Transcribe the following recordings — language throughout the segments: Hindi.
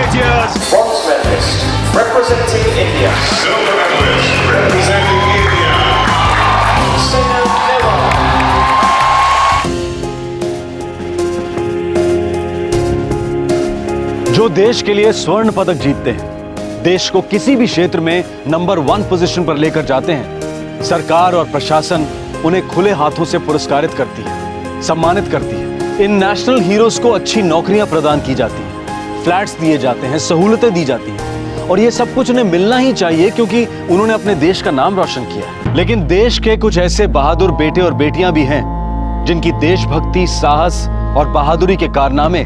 This year's bronze medalist representing India. Silver medalist representing India. Saina Nehwal. जो देश के लिए स्वर्ण पदक जीतते हैं, देश को किसी भी क्षेत्र में नंबर 1 पोजीशन पर लेकर जाते हैं, सरकार और प्रशासन उन्हें खुले हाथों से पुरस्कारित करती है, सम्मानित करती है। इन नेशनल हीरोज को अच्छी नौकरियां प्रदान की जाती हैं, फ्लैट्स दिए जाते हैं, सहूलतें दी जाती हैं, और ये सब कुछ उन्हें मिलना ही चाहिए क्योंकि उन्होंने अपने देश का नाम रोशन किया है। लेकिन देश के कुछ ऐसे बहादुर बेटे और बेटियां भी हैं जिनकी देशभक्ति, साहस और बहादुरी के कारनामे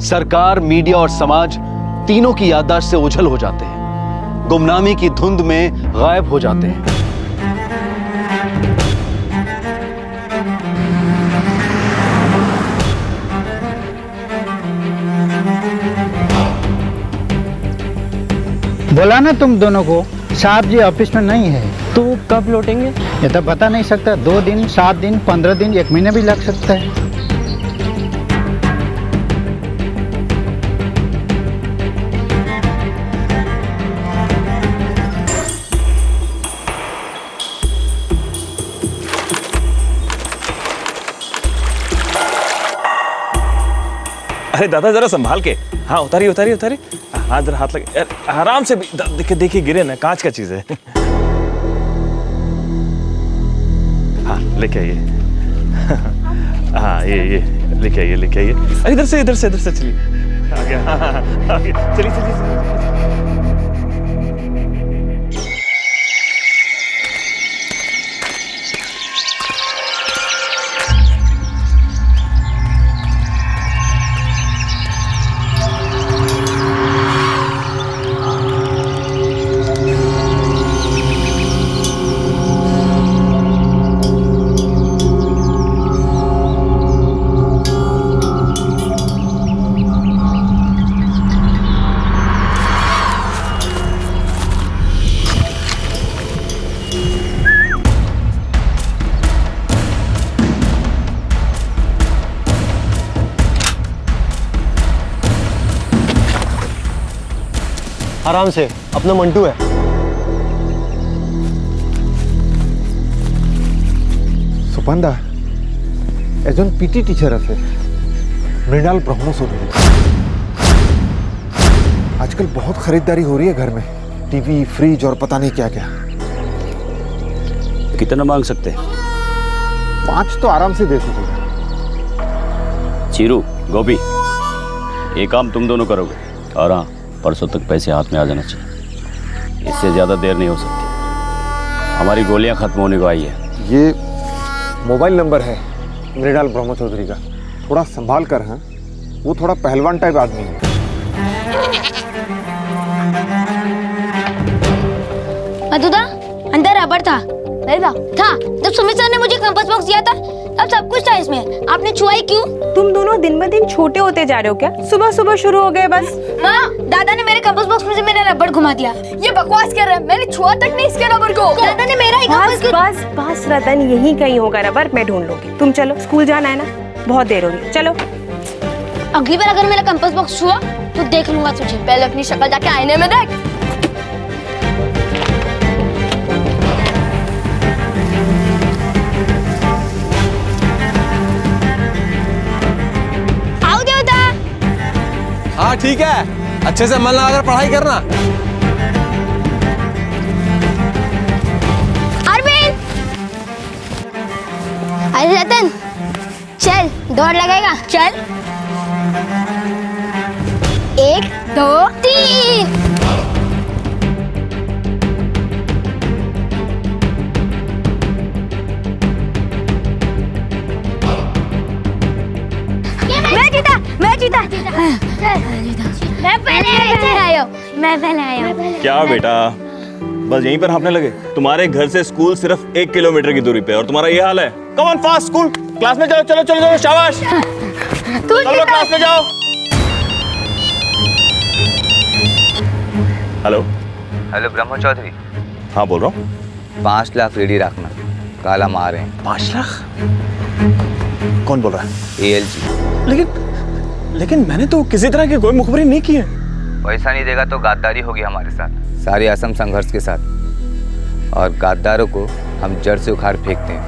सरकार, मीडिया और समाज तीनों की याददाश्त से ओझल हो जाते हैं, गुमनामी की धुंध में गायब हो जाते हैं। बोला ना तुम दोनों को, साहब जी ऑफिस में नहीं है। तो कब लौटेंगे? ये तो बता नहीं सकता, 2 दिन, 7 दिन, 15 दिन, 1 महीना भी लग सकता है। अरे दादा जरा संभाल के। हाँ उतारिए उतारिए उतारिए। हाथ जरा हाथ लगे, आराम से। देखिए देखिए गिरे ना, कांच का चीज है। हाँ लेके आइए। हाँ ये लेके आइए लेके आइए। अरे इधर से चलिए। आ गया। आ गया। चलिए चलिए। आराम से, अपना मंटू है। सुपंदा एजन पीटी टीचर আছে मृणाल ब्रह्मचौधरी। आजकल बहुत खरीदारी हो रही है घर में, टीवी, फ्रिज और पता नहीं क्या क्या। कितना मांग सकते हैं? 5 तो आराम से दे सकेगा। चीरू, गोभी, ये काम तुम दोनों करोगे, और हाँ परसों तक पैसे हाथ में आ जाना चाहिए। इससे ज्यादा देर नहीं हो सकती, हमारी गोलियां खत्म होने को आई है। ये मोबाइल नंबर है मृणाल ब्रह्मचौधरी का, थोड़ा संभाल कर। हाँ वो थोड़ा पहलवान टाइप आदमी है। मधुदा, अंदर रबड़ था। था जब सुमित सर ने मुझे कंपास बॉक्स दिया था तब सब कुछ था इसमें। आपने छुआ ही क्यों? तुम दोनों दिन ब दिन छोटे होते जा रहे हो क्या? सुबह सुबह शुरू हो गए बस। माँ, दादा ने मेरे कंपास बॉक्स में से मेरा रबड़ घुमा दिया। ये बकवास कर रहा है, मैंने छुआ तक नहीं इसके रबड़ को। दादा ने मेरा ही बस रतन, यही कहीं होगा रबड़, मैं ढूंढ लूंगी। तुम चलो, स्कूल जाना है ना, बहुत देर हो रही है। चलो। अगली बार अगर मेरा कंपास बॉक्स छुआ तो देख लूंगा तुझे। पहले अपनी शक्ल जाके आईने में देख। हाँ ठीक है, अच्छे से मन लगाकर पढ़ाई करना। अरविंद, अरे रतन चल, दौड़ लगाएगा। चल, 1 2 3। मैं जीता। मैं पहले आया। क्या बेटा, बस यहीं पर हाँफने लगे? तुम्हारे घर से स्कूल सिर्फ 1 किलोमीटर की दूरी पे, और तुम्हारा ये हाल है। Come on fast, school class में चलो चलो चलो, शाबाश। चलो क्लास में जाओ। हेलो ब्रह्मचौधरी। हाँ बोल रहा हूँ। 5 लाख रेडी रखना, काला मार रहे हैं। 5 लाख? कौन बोल रहा है? ALG। लेकिन मैंने तो किसी तरह की कोई मुखबरी नहीं की है। पैसा नहीं देगा तो गद्दारी होगी हमारे साथ, सारे असम संघर्ष के साथ। और गद्दारों को हम जड़ से उखाड़ फेंकते हैं,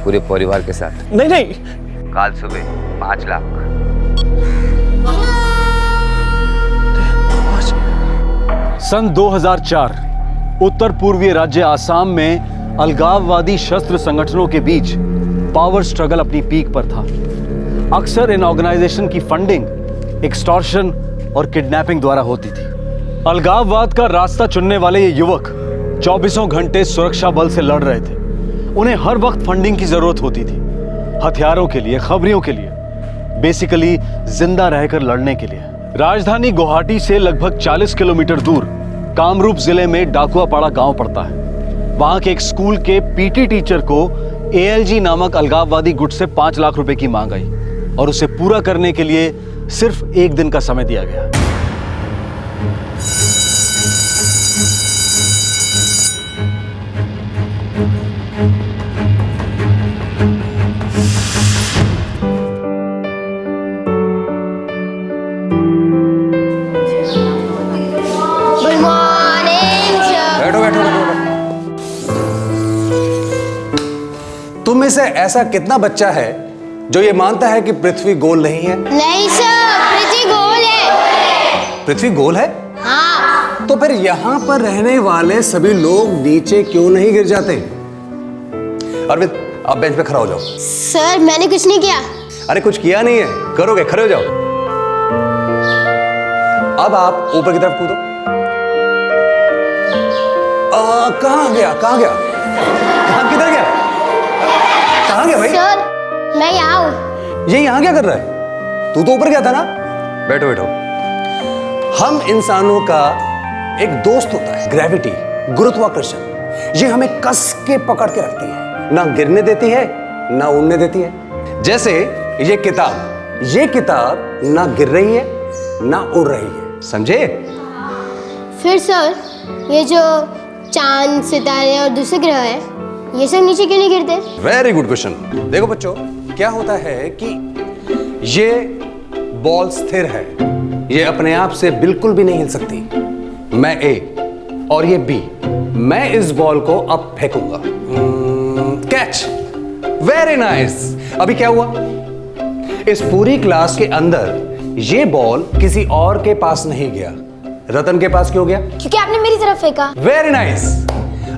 पूरे परिवार के साथ। नहीं नहीं, कल सुबह 5 लाख। सन 2004 उत्तर पूर्वीय राज्य आसाम में अलगाववादी शस्त्र संगठनों के बीच पावर स्ट्रगल अपनी पीक पर था। अक्सर इन ऑर्गेनाइजेशन की फंडिंग एक्सटॉर्शन और किडनैपिंग द्वारा होती थी। अलगाववाद का रास्ता चुनने वाले ये युवक 24 घंटे सुरक्षा बल से लड़ रहे थे। उन्हें हर वक्त फंडिंग की जरूरत होती थी, हथियारों के लिए, खबरियों के लिए, बेसिकली जिंदा रहकर लड़ने के लिए। राजधानी गुवाहाटी से लगभग 40 किलोमीटर दूर कामरूप जिले में डाकुआपाड़ा गांव पड़ता है। वहां के एक स्कूल के पीटी टीचर को एएलजी नामक अलगाववादी गुट से 5 लाख रुपए की मांग आई और उसे पूरा करने के लिए सिर्फ 1 दिन का समय दिया गया। Good morning sir. बैठो बैठो बैठो बैठो। तुम में से ऐसा कितना बच्चा है जो ये मानता है कि पृथ्वी गोल नहीं है? नहीं सर, पृथ्वी गोल है। पृथ्वी गोल है? हाँ। तो फिर यहां पर रहने वाले सभी लोग नीचे क्यों नहीं गिर जाते? अरविंद, आप बेंच पे खड़ा हो जाओ। सर मैंने कुछ नहीं किया। अरे कुछ किया नहीं है, करोगे, खड़े हो जाओ। अब आप ऊपर की तरफ कूदो। कहां गया, कहां गया, कहां, किधर गया, कहां गया भाई? सर मैं यहाँ हूँ। ये यहाँ क्या कर रहा है? तू तो ऊपर गया था ना। बैठो बैठो। हम इंसानों का एक दोस्त होता है ग्रेविटी, गुरुत्वाकर्षण। ये हमें कस के पकड़ के रखती है, ना गिरने देती है ना उड़ने देती है। जैसे ये किताब ना गिर रही है ना उड़ रही है, समझे? फिर सर ये जो चांद, सितारे और दूसरे ग्रह है, ये सब नीचे क्यों नहीं गिरते? Very good question. देखो बच्चों, क्या होता है कि ये बॉल स्थिर है, ये अपने आप से बिल्कुल भी नहीं हिल सकती। मैं ए और ये बी, मैं इस बॉल को अब फेंकूंगा। Catch, very nice. अभी क्या हुआ? इस पूरी क्लास के अंदर ये बॉल किसी और के पास नहीं गया, रतन के पास क्यों गया? क्योंकि आपने मेरी तरफ फेंका। Very nice.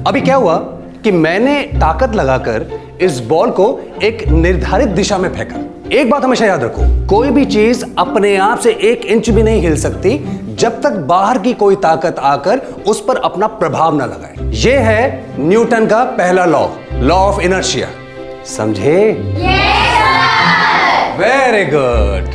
अभी क्या हुआ कि मैंने ताकत लगाकर इस बॉल को एक निर्धारित दिशा में फेंका। एक बात हमेशा याद रखो, कोई भी चीज अपने आप से 1 इंच भी नहीं हिल सकती जब तक बाहर की कोई ताकत आकर उस पर अपना प्रभाव ना लगाए। यह है न्यूटन का पहला लॉ ऑफ इनर्शिया, समझे? Very good.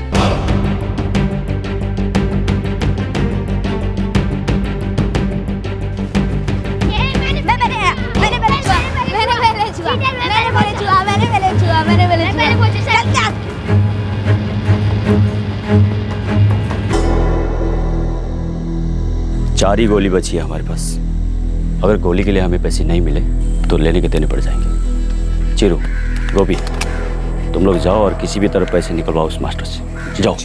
चार ही गोली बची है हमारे पास। अगर गोली के लिए हमें पैसे नहीं मिले तो लेने के देने पड़ जाएंगे। चिरू, गोपी, तुम लोग जाओ और किसी भी तरह पैसे निकलवाओ उस मास्टर से। जाओ।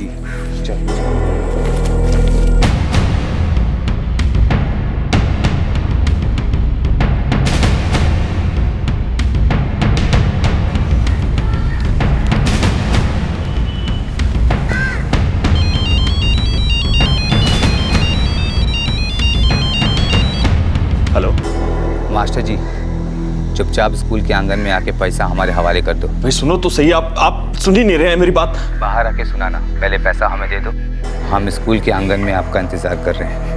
हेलो मास्टर जी, चुपचाप स्कूल के आंगन में आके पैसा हमारे हवाले कर दो। भाई सुनो तो सही, आप सुन ही नहीं रहे हैं मेरी बात। बाहर आके सुनाना, पहले पैसा हमें दे दो। हम स्कूल के आंगन में आपका इंतजार कर रहे हैं।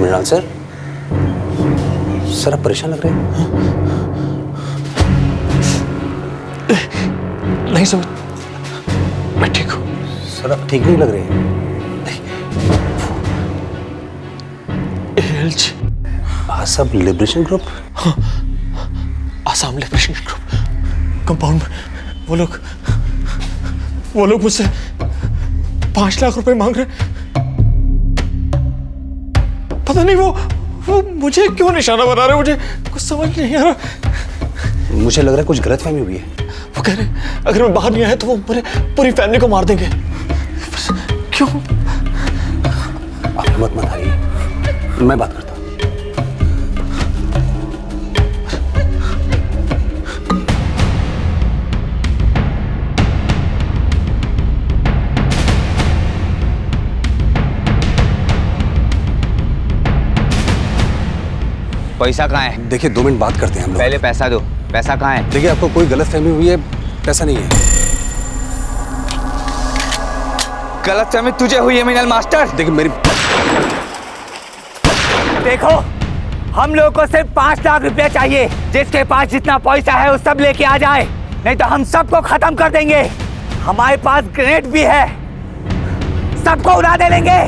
मृणाल सर, आप परेशान लग रहे हैं। नहीं समझ, मैं ठीक हूँ। सर आप ठीक नहीं लग रहे हैं। Assam liberation group? हाँ, आसाम लिबरेशन ग्रुप कंपाउंड में वो लोग मुझसे 5 लाख रुपए मांग रहे। पता नहीं वो वो मुझे क्यों निशाना बना रहे? मुझे कुछ समझ नहीं आ रहा। मुझे लग रहा है कुछ गलतफहमी हुई है। वो कह रहे अगर मैं बाहर नहीं आया तो वो मेरे पूरी फैमिली को मार देंगे। क्यों? आप हिम्मत मत हारिए, मैं बात करता हूँ। पैसा कहाँ है? देखिए 2 मिनट बात करते हैं हम लोग। पहले पैसा दो। पैसा कहाँ है? देखिए आपको कोई गलतफहमी हुई है, पैसा नहीं है। गलतफहमी तुझे हुई है मिनल मास्टर। देखिए मेरी देखो, हम लोगों को सिर्फ 5 लाख रुपया चाहिए। जिसके पास जितना पैसा है वो सब लेके आ जाए, नहीं तो हम सबको खत्म कर देंगे। हमारे पास ग्रेनेड भी है, सबको उड़ा दे लेंगे।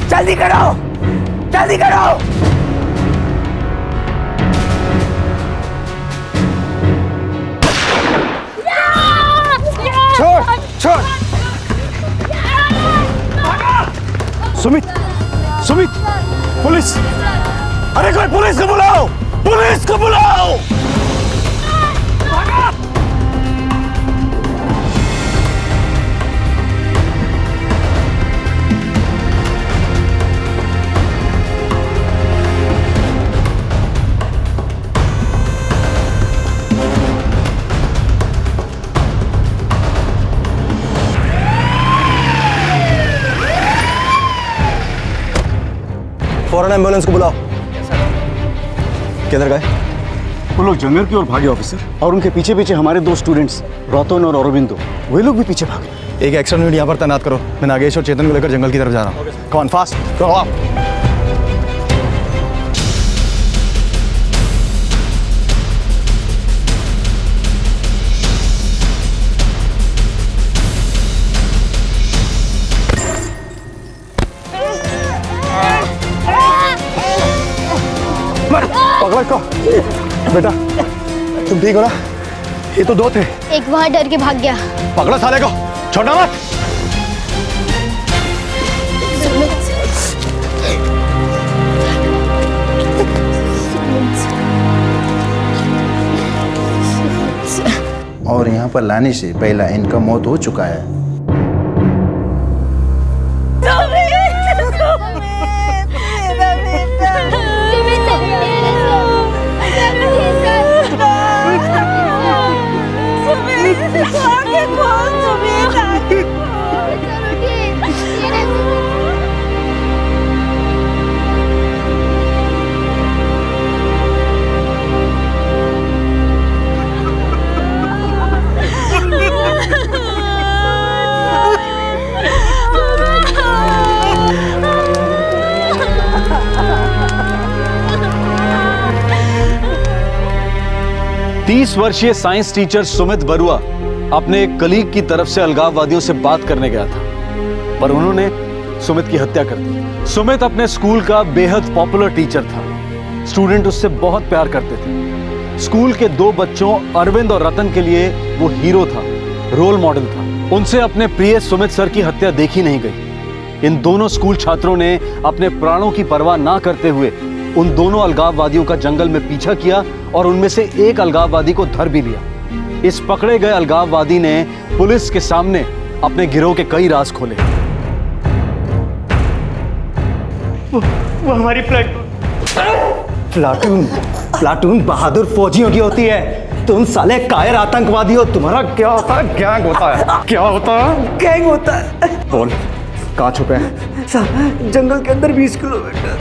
जल्दी करो, जल्दी करो। छोड़ छोड़। सुमित, सुमित, पुलिस! अरे कोई पुलिस को बुलाओ! पुलिस को बुलाओ! फौरन एम्बुलेंस को बुलाओ। किधर गए? वो लोग जंगल की ओर भागे ऑफिसर, और उनके पीछे पीछे हमारे 2 स्टूडेंट्स रतन और अरविंदो, वे लोग भी पीछे भागे। एक एक्स्ट्रा यूनिट यहाँ पर तैनात करो। मैं नागेश और चेतन को लेकर जंगल की तरफ जा रहा हूँ। कम ऑन, फास्ट करो आप। पकड़ को बेटा, तुम ठीक हो ना? ये तो 2 थे। एक वहां डर के भाग गया। पकड़ो साले को, छोड़ना मत। और यहाँ पर लाने से पहला इनका मौत हो चुका है। तीस वर्षीय साइंस टीचर सुमित बरुआ अपने एक कलीग की तरफ से अलगाववादियों से बात करने गया था, पर उन्होंने सुमित की हत्या कर दी। सुमित अपने स्कूल का बेहद पॉपुलर टीचर था। स्टूडेंट उससे बहुत प्यार करते थे। स्कूल के 2 बच्चों अरविंद और रतन के लिए वो हीरो था, रोल मॉडल था। उनसे अपने प्रिय सुमित सर की हत्या देखी नहीं गई। इन दोनों स्कूल छात्रों ने अपने प्राणों की परवाह ना करते हुए उन दोनों अलगाववादियों का जंगल में पीछा किया और उनमें से एक अलगाववादी को धर भी लिया। इस पकड़े गए अलगाववादी ने पुलिस के सामने अपने गिरोह के कई राज खोले। वो हमारी प्लाटून बहादुर फौजियों की होती है। तुम साले कायर आतंकवादी हो। तुम्हारा क्या होता है? गैंग होता है। क्या होता है? गैंग होता है। बोल, कहाँ छुपे हैं? जंगल के अंदर 20 किलोमीटर।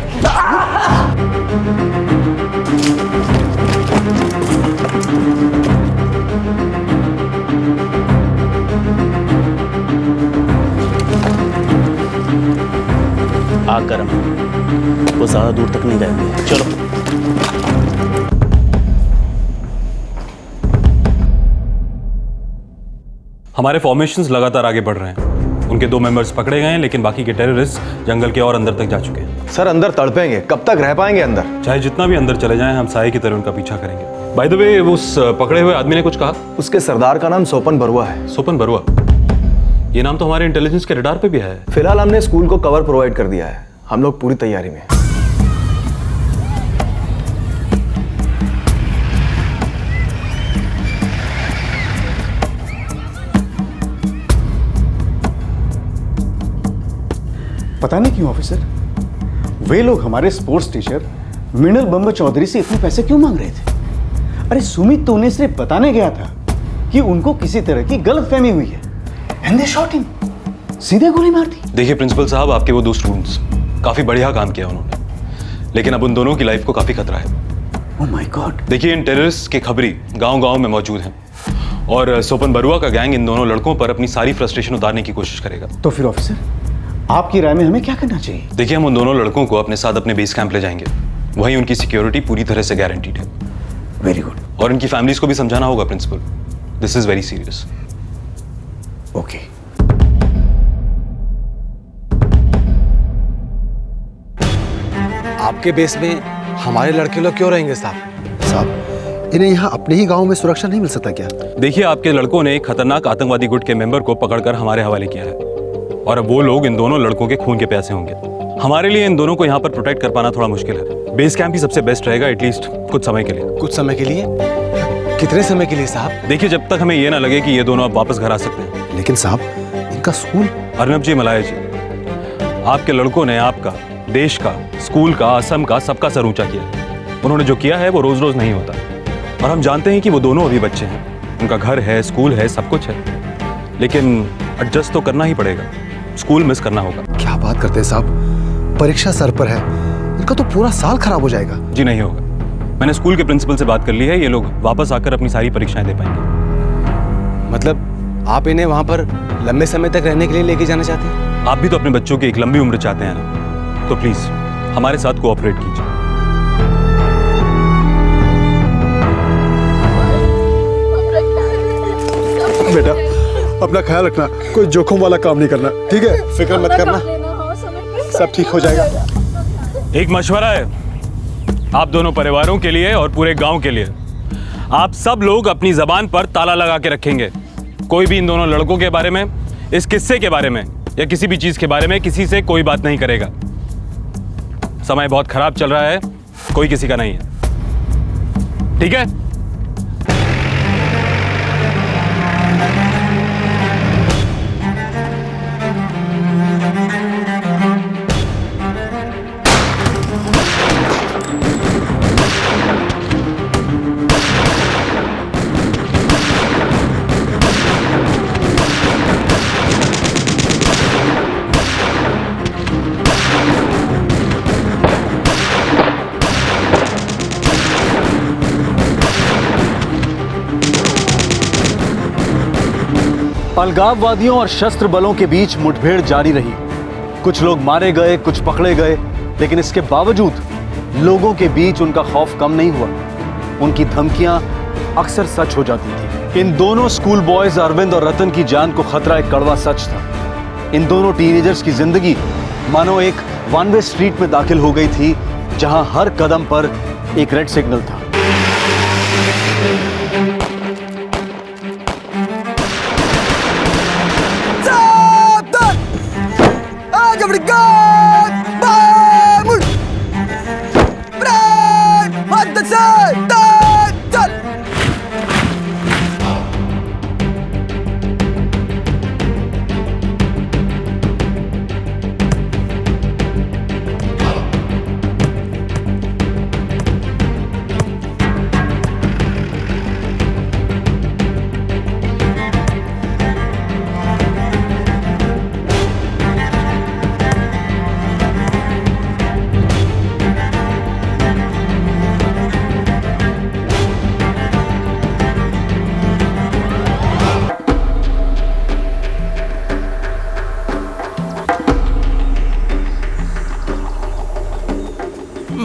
आकर वो ज़्यादा दूर तक नहीं गए। चलो। हमारे फॉर्मेशंस लगातार आगे बढ़ रहे हैं। उनके 2 मेंबर्स पकड़े गए हैं, लेकिन बाकी के टेररिस्ट जंगल के और अंदर तक जा चुके हैं। सर अंदर तड़पेंगे, कब तक रह पाएंगे अंदर? चाहे जितना भी अंदर चले जाएं, हम साये की तरह उनका पीछा करेंगे। बाय द वे, उस पकड़े हुए आदमी ने कुछ कहा? उसके सरदार का नाम सोपन बरुआ है। सोपन बरुआ, ये नाम तो हमारे इंटेलिजेंस के रडार पे भी है। फिलहाल हमने स्कूल को कवर प्रोवाइड कर दिया है। हम लोग पूरी तैयारी में। पता नहीं क्यों ऑफिसर, वे लोग हमारे स्पोर्ट्स टीचर मृणाल बम्बर चौधरी से इतने पैसे क्यों मांग रहे थे? अरे सुमित तो उन्हें सिर्फ बताने गया था कि उनको किसी तरह की गलतफहमी हुई है, एंड दे शॉट हिम, सीधे गोली मार दी। देखिए प्रिंसिपल साहब, आपके वो 2 स्टूडेंट्स काफी बढ़िया काम किया उन्होंने, लेकिन अब उन दोनों की लाइफ को काफी खतरा है। Oh my God. देखिए, इन टेररिस्ट के खबरी गांव-गांव में मौजूद हैं और सोपन बरुआ का गैंग इन दोनों लड़कों पर अपनी सारी फ्रस्ट्रेशन उतारने की कोशिश करेगा। तो फिर ऑफिसर, आपकी राय में हमें क्या करना चाहिए? देखिए, हम उन दोनों लड़कों को अपने साथ अपने बेस कैंप ले जाएंगे, वहीं उनकी सिक्योरिटी पूरी तरह से गारंटीड है। Very good. और इनकी फैमिलीज को भी समझाना होगा principal, this is very serious. Okay. आपके बेस में हमारे लड़के लोग क्यों रहेंगे साहब? साहब, इन्हें यहाँ अपने ही गांव में सुरक्षा नहीं मिल सकता क्या? देखिए, आपके लड़कों ने एक खतरनाक आतंकवादी गुट के मेंबर को पकड़कर हमारे हवाले किया है और अब वो लोग इन दोनों लड़कों के खून के प्यासे होंगे। हमारे लिए इन दोनों को यहाँ पर प्रोटेक्ट कर पाना थोड़ा मुश्किल है। बेस कैंप ही सबसे बेस्ट रहेगा, एटलीस्ट कुछ समय के लिए। कुछ समय के लिए? कितने समय के लिए साहब? देखिए, जब तक हमें ये ना लगे कि ये दोनों अब वापस घर आ सकते हैं। लेकिन साहब, इनका स्कूल? अर्नब जी, मलाया जी, आपके लड़कों ने आपका, देश का, स्कूल का, असम का, सबका सर ऊंचा किया। उन्होंने जो किया है वो रोज रोज नहीं होता, और हम जानते हैं कि वो दोनों अभी बच्चे हैं, उनका घर है, स्कूल है, सब कुछ है, लेकिन एडजस्ट तो करना ही पड़ेगा। स्कूल मिस करना होगा। क्या बात करते हैं साहब, परीक्षा सर पर है, इनका तो पूरा साल खराब हो जाएगा। जी नहीं होगा, मैंने स्कूल के प्रिंसिपल से बात कर ली है, ये लोग वापस आकर अपनी सारी परीक्षाएं दे पाएंगे। मतलब आप इन्हें वहां पर लंबे समय तक रहने के लिए लेके जाना चाहते हैं? आप भी तो अपने बच्चों की एक लंबी उम्र चाहते हैं ना, तो प्लीज हमारे साथ कोऑपरेट कीजिए। बेटा, अपना ख्याल रखना, कोई जोखिम वाला काम नहीं करना, ठीक है? फिक्र मत करना, सब ठीक हो जाएगा। एक मशवरा है आप दोनों परिवारों के लिए और पूरे गांव के लिए, आप सब लोग अपनी जबान पर ताला लगा के रखेंगे। कोई भी इन दोनों लड़कों के बारे में, इस किस्से के बारे में या किसी भी चीज के बारे में किसी से कोई बात नहीं करेगा। समय बहुत खराब चल रहा है, कोई किसी का नहीं है, ठीक है? अलगाववादियों और शस्त्र बलों के बीच मुठभेड़ जारी रही। कुछ लोग मारे गए, कुछ पकड़े गए, लेकिन इसके बावजूद लोगों के बीच उनका खौफ कम नहीं हुआ। उनकी धमकियां अक्सर सच हो जाती थी। इन दोनों स्कूल बॉयज अरविंद और रतन की जान को खतरा एक कड़वा सच था। इन दोनों टीनेजर्स की जिंदगी मानो एक वन वे स्ट्रीट में दाखिल हो गई थी, जहां हर कदम पर एक रेड सिग्नल था।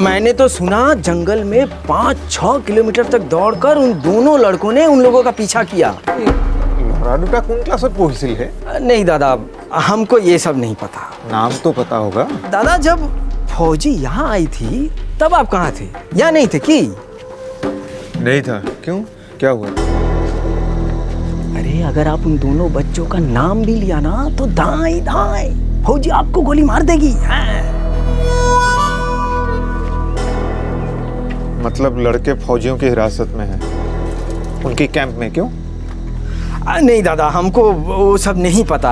मैंने तो सुना जंगल में 5-6 किलोमीटर तक दौड़कर उन दोनों लड़कों ने उन लोगों का पीछा किया। लहरादूटा कौन क्लास में पहुंची है? नहीं दादा, हमको ये सब नहीं पता। नाम तो पता होगा। दादा, जब फौजी यहाँ आई थी तब आप कहाँ थे? यहाँ नहीं थे कि? नहीं था। क्यों, क्या हुआ? अरे अगर आप उन दोनों बच्चों का नाम भी लिया ना तो दाएं दाएं फौजी आपको गोली मार देगी। मतलब लड़के फौजियों की हिरासत में हैं, उनकी कैंप में? क्यों? नहीं दादा, हमको वो सब नहीं पता।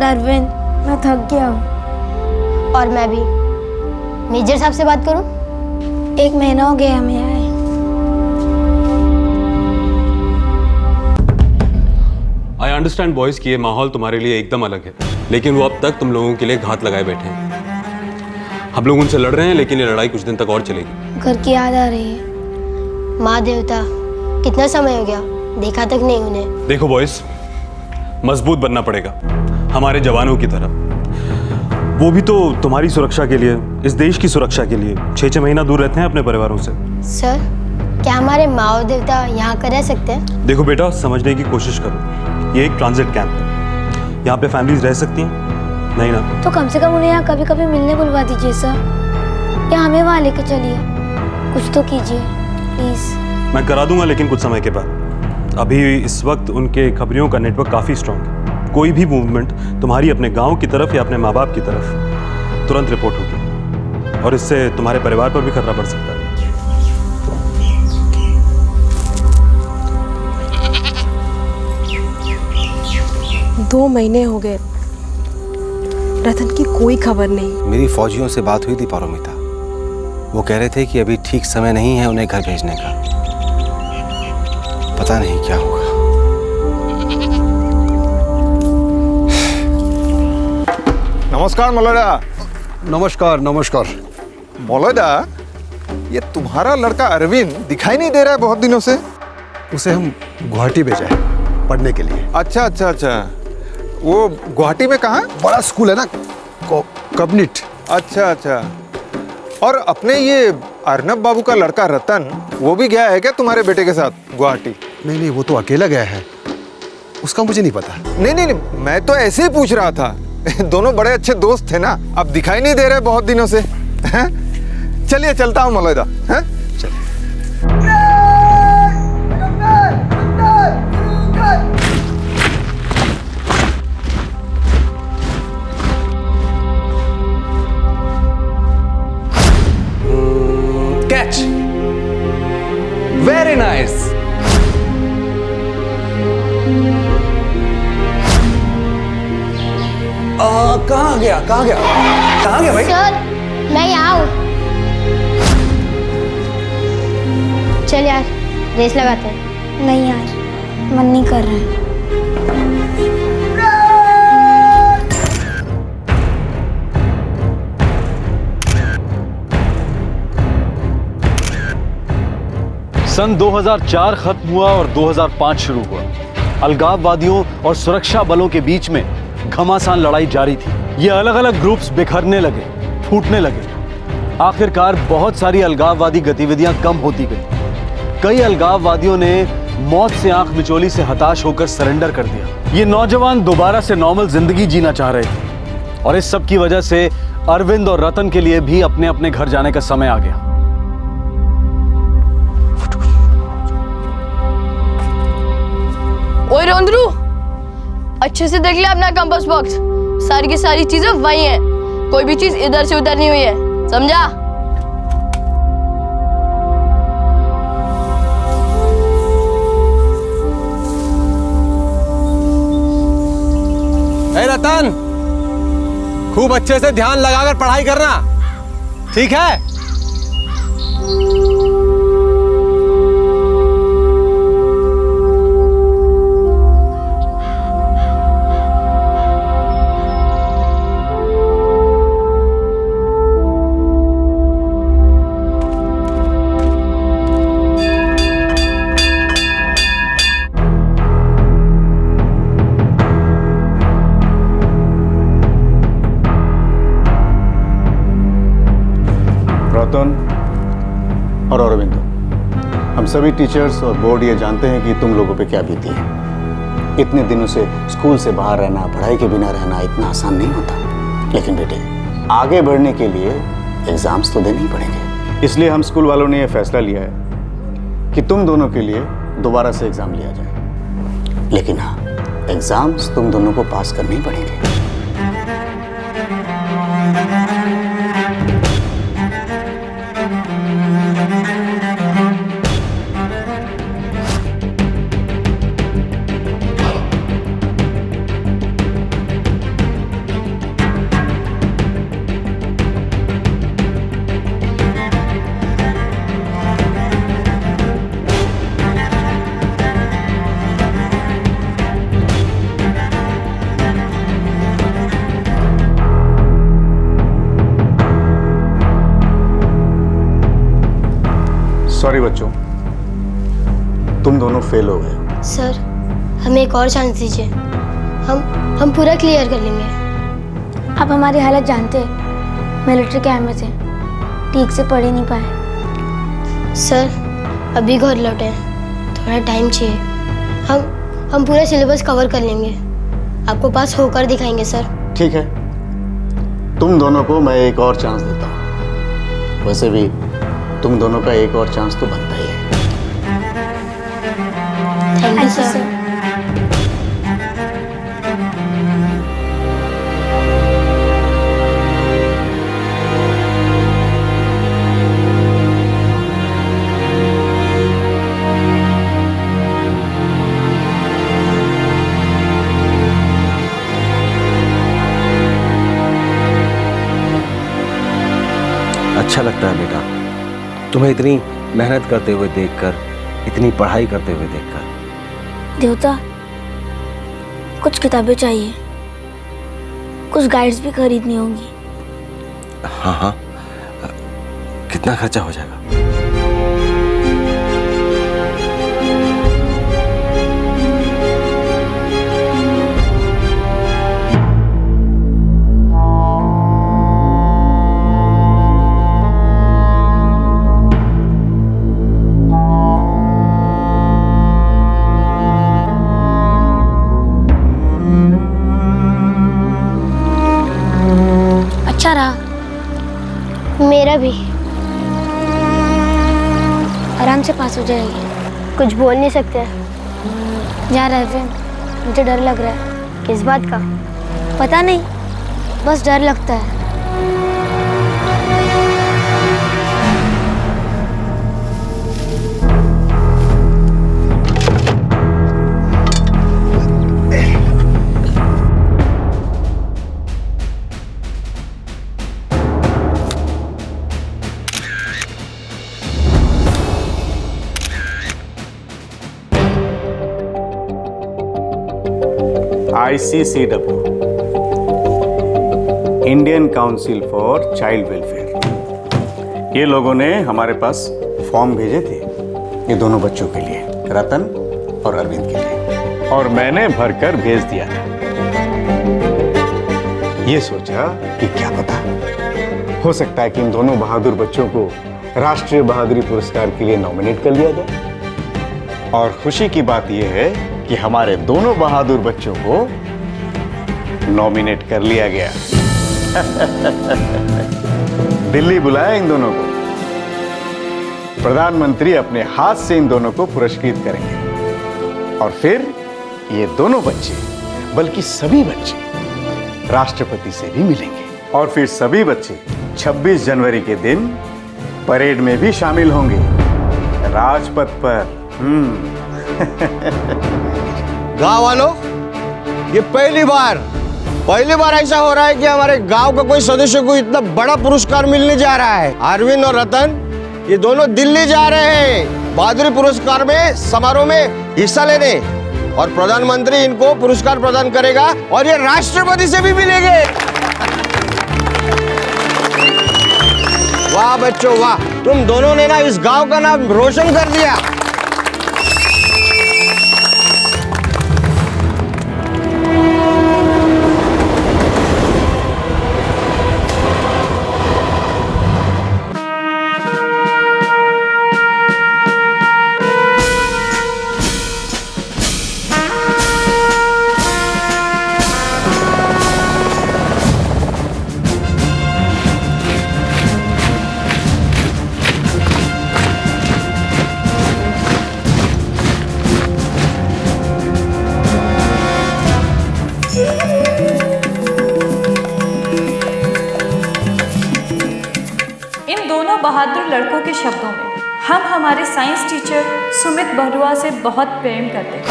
यार अरविंद, मैं थक गया हूँ। और मैं भी। मेजर साहब से बात करूँ? 1 महीना हो गया हमें आए। आई अंडरस्टैंड बॉयज कि ये माहौल तुम्हारे लिए एकदम अलग है, लेकिन वो अब तक तुम लोगों के लिए घात लगाए बैठे हैं। हम लोग उनसे लड़ रहे हैं, लेकिन ये लड़ाई कुछ दिन तक और चलेगी। घर की याद आ रही है। माँ देवता, कितना समय हो गया, देखा तक नहीं उन्हें। देखो बॉयज, मजबूत बनना पड़ेगा हमारे जवानों की तरह। वो भी तो तुम्हारी सुरक्षा के लिए, इस देश की सुरक्षा के लिए 6-6 महीना दूर रहते हैं अपने परिवारों से। सर, क्या हमारे माँ और देवता यहाँ कर रह सकते हैं? देखो बेटा, समझने की कोशिश करो। ये एक ट्रांजिट कैंप है, यहाँ पे फैमिलीज रह सकती हैं? नहीं ना? तो कम से कम उन्हें यहाँ कभी कभी मिलने बुलवा दीजिए सर, या हमें वहाँ लेके चलिए। कुछ तो कीजिए प्लीज। मैं करा दूंगा, लेकिन कुछ समय के बाद। अभी इस वक्त उनके खबरियों का नेटवर्क काफ़ी स्ट्रांग है। कोई भी मूवमेंट तुम्हारी अपने गांव की तरफ या अपने माँ बाप की तरफ तुरंत रिपोर्ट होगी, और इससे तुम्हारे परिवार पर भी खतरा पड़ सकता है। 2 महीने हो गए, रतन की कोई खबर नहीं। मेरी फौजियों से बात हुई थी पारोमिता, वो कह रहे थे कि अभी ठीक समय नहीं है उन्हें घर भेजने का। पता नहीं क्या होगा। नमस्कार मौलैदा। नमस्कार नमस्कार। मौलैदा, ये तुम्हारा लड़का अरविंद दिखाई नहीं दे रहा है बहुत दिनों से। उसे हम गुवाहाटी भेजा है पढ़ने के लिए। अच्छा अच्छा अच्छा, वो गुवाहाटी में कहाँ? बड़ा स्कूल है ना, कब्निट। अच्छा अच्छा। और अपने ये अर्नब बाबू का लड़का रतन, वो भी गया है क्या तुम्हारे बेटे के साथ गुवाहाटी? नहीं नहीं, वो तो अकेला गया है, उसका मुझे नहीं पता। नहीं नहीं नहीं, मैं तो ऐसे ही पूछ रहा था। दोनों बड़े अच्छे दोस्त थे ना, अब दिखाई नहीं दे रहे बहुत दिनों से। चलिए चलता हूँ मौलैदा। Catch, very nice. कहाँ गया भाई? सर, मैं यहाँ हूँ। चल यार, रेस लगाते हैं। नहीं यार, मन नहीं कर रहा है। सन 2004 खत्म हुआ और 2005 शुरू हुआ। अलगाववादियों और सुरक्षा बलों के बीच में घमासान लड़ाई जारी थी। ये अलग अलग ग्रुप्स बिखरने लगे, फूटने लगे। आखिरकार बहुत सारी अलगाववादी गतिविधियां कम होती गई। कई अलगाववादियों ने मौत से आंख मिचोली से हताश होकर सरेंडर कर दिया। ये नौजवान दोबारा से नॉर्मल जिंदगी जीना चाह रहे थे, और इस सब की वजह से अरविंद और रतन के लिए भी अपने अपने घर जाने का समय आ गया। ओए रोंदरू, अच्छे से देख ले अपना कंपास बॉक्स। सारी की सारी चीजें वही हैं, कोई भी चीज इधर से उधर नहीं हुई है, समझा? ए रतन, खूब अच्छे से ध्यान लगाकर पढ़ाई करना, ठीक है? और अरविंदो, हम सभी टीचर्स और बोर्ड ये जानते हैं कि तुम लोगों पे क्या बीती है। इतने दिनों से स्कूल से बाहर रहना, पढ़ाई के बिना रहना इतना आसान नहीं होता। लेकिन बेटे, आगे बढ़ने के लिए एग्जाम्स तो देने ही पड़ेंगे। इसलिए हम स्कूल वालों ने यह फैसला लिया है कि तुम दोनों के लिए दोबारा से एग्जाम लिया जाए। लेकिन हाँ, एग्जाम्स तुम दोनों को पास करने ही पड़ेंगे। सॉरी बच्चों, तुम दोनों फेल हो गए। सर हमें एक और चांस दीजिए, हम पूरा क्लियर कर लेंगे। आप हमारी हालत जानते हैं, मिलिट्री कैंप में थे, ठीक से पढ़ ही नहीं पाए। सर अभी घर लौटे हैं, थोड़ा टाइम चाहिए। हम पूरा सिलेबस कवर कर लेंगे, आपको पास होकर दिखाएंगे सर। ठीक है, तुम दोनों को मैं एक और चांस देता हूँ। वैसे भी तुम दोनों का एक और चांस तो बनता ही है। Thank you sir. अच्छा लगता है बेटा तुम्हें इतनी मेहनत करते हुए देखकर, इतनी पढ़ाई करते हुए देखकर। देवता कुछ किताबें चाहिए, कुछ गाइड्स भी खरीदनी होंगी। हाँ हाँ, कितना खर्चा हो जाएगा? अच्छा रहा। मेरा भी आराम से पास हो जाएगी। कुछ बोल नहीं सकते। जा रहे थे, मुझे डर लग रहा है। किस बात का? पता नहीं, बस डर लगता है। ICCW, Indian council for child welfare, ये लोगों ने हमारे पास फॉर्म भेजे थे ये दोनों बच्चों के लिए, रतन और अरविंद के लिए, और मैंने भरकर भेज दिया था। ये सोचा कि क्या पता हो सकता है कि इन दोनों बहादुर बच्चों को राष्ट्रीय बहादुरी पुरस्कार के लिए नॉमिनेट कर लिया जाए। और खुशी की बात यह है कि हमारे दोनों बहादुर बच्चों को नॉमिनेट कर लिया गया। दिल्ली बुलाया इन दोनों को। प्रधानमंत्री अपने हाथ से इन दोनों को पुरस्कृत करेंगे और फिर ये दोनों बच्चे, बल्कि सभी बच्चे राष्ट्रपति से भी मिलेंगे। और फिर सभी बच्चे 26 जनवरी के दिन परेड में भी शामिल होंगे, राजपथ पर। गांव वालों, ये पहली बार ऐसा हो रहा है कि हमारे गांव का कोई सदस्य को इतना बड़ा पुरस्कार मिलने जा रहा है। अरविंद और रतन ये दोनों दिल्ली जा रहे हैं बहादुरी पुरस्कार में समारोह में हिस्सा लेने, और प्रधानमंत्री इनको पुरस्कार प्रदान करेगा और ये राष्ट्रपति से भी मिलेंगे। वाह बच्चों वाह, तुम दोनों ने ना इस गांव का नाम रोशन कर दिया। बहादुर लड़कों के शब्दों में हम हमारे साइंस टीचर सुमित बरुआ से बहुत प्रेम करते हैं।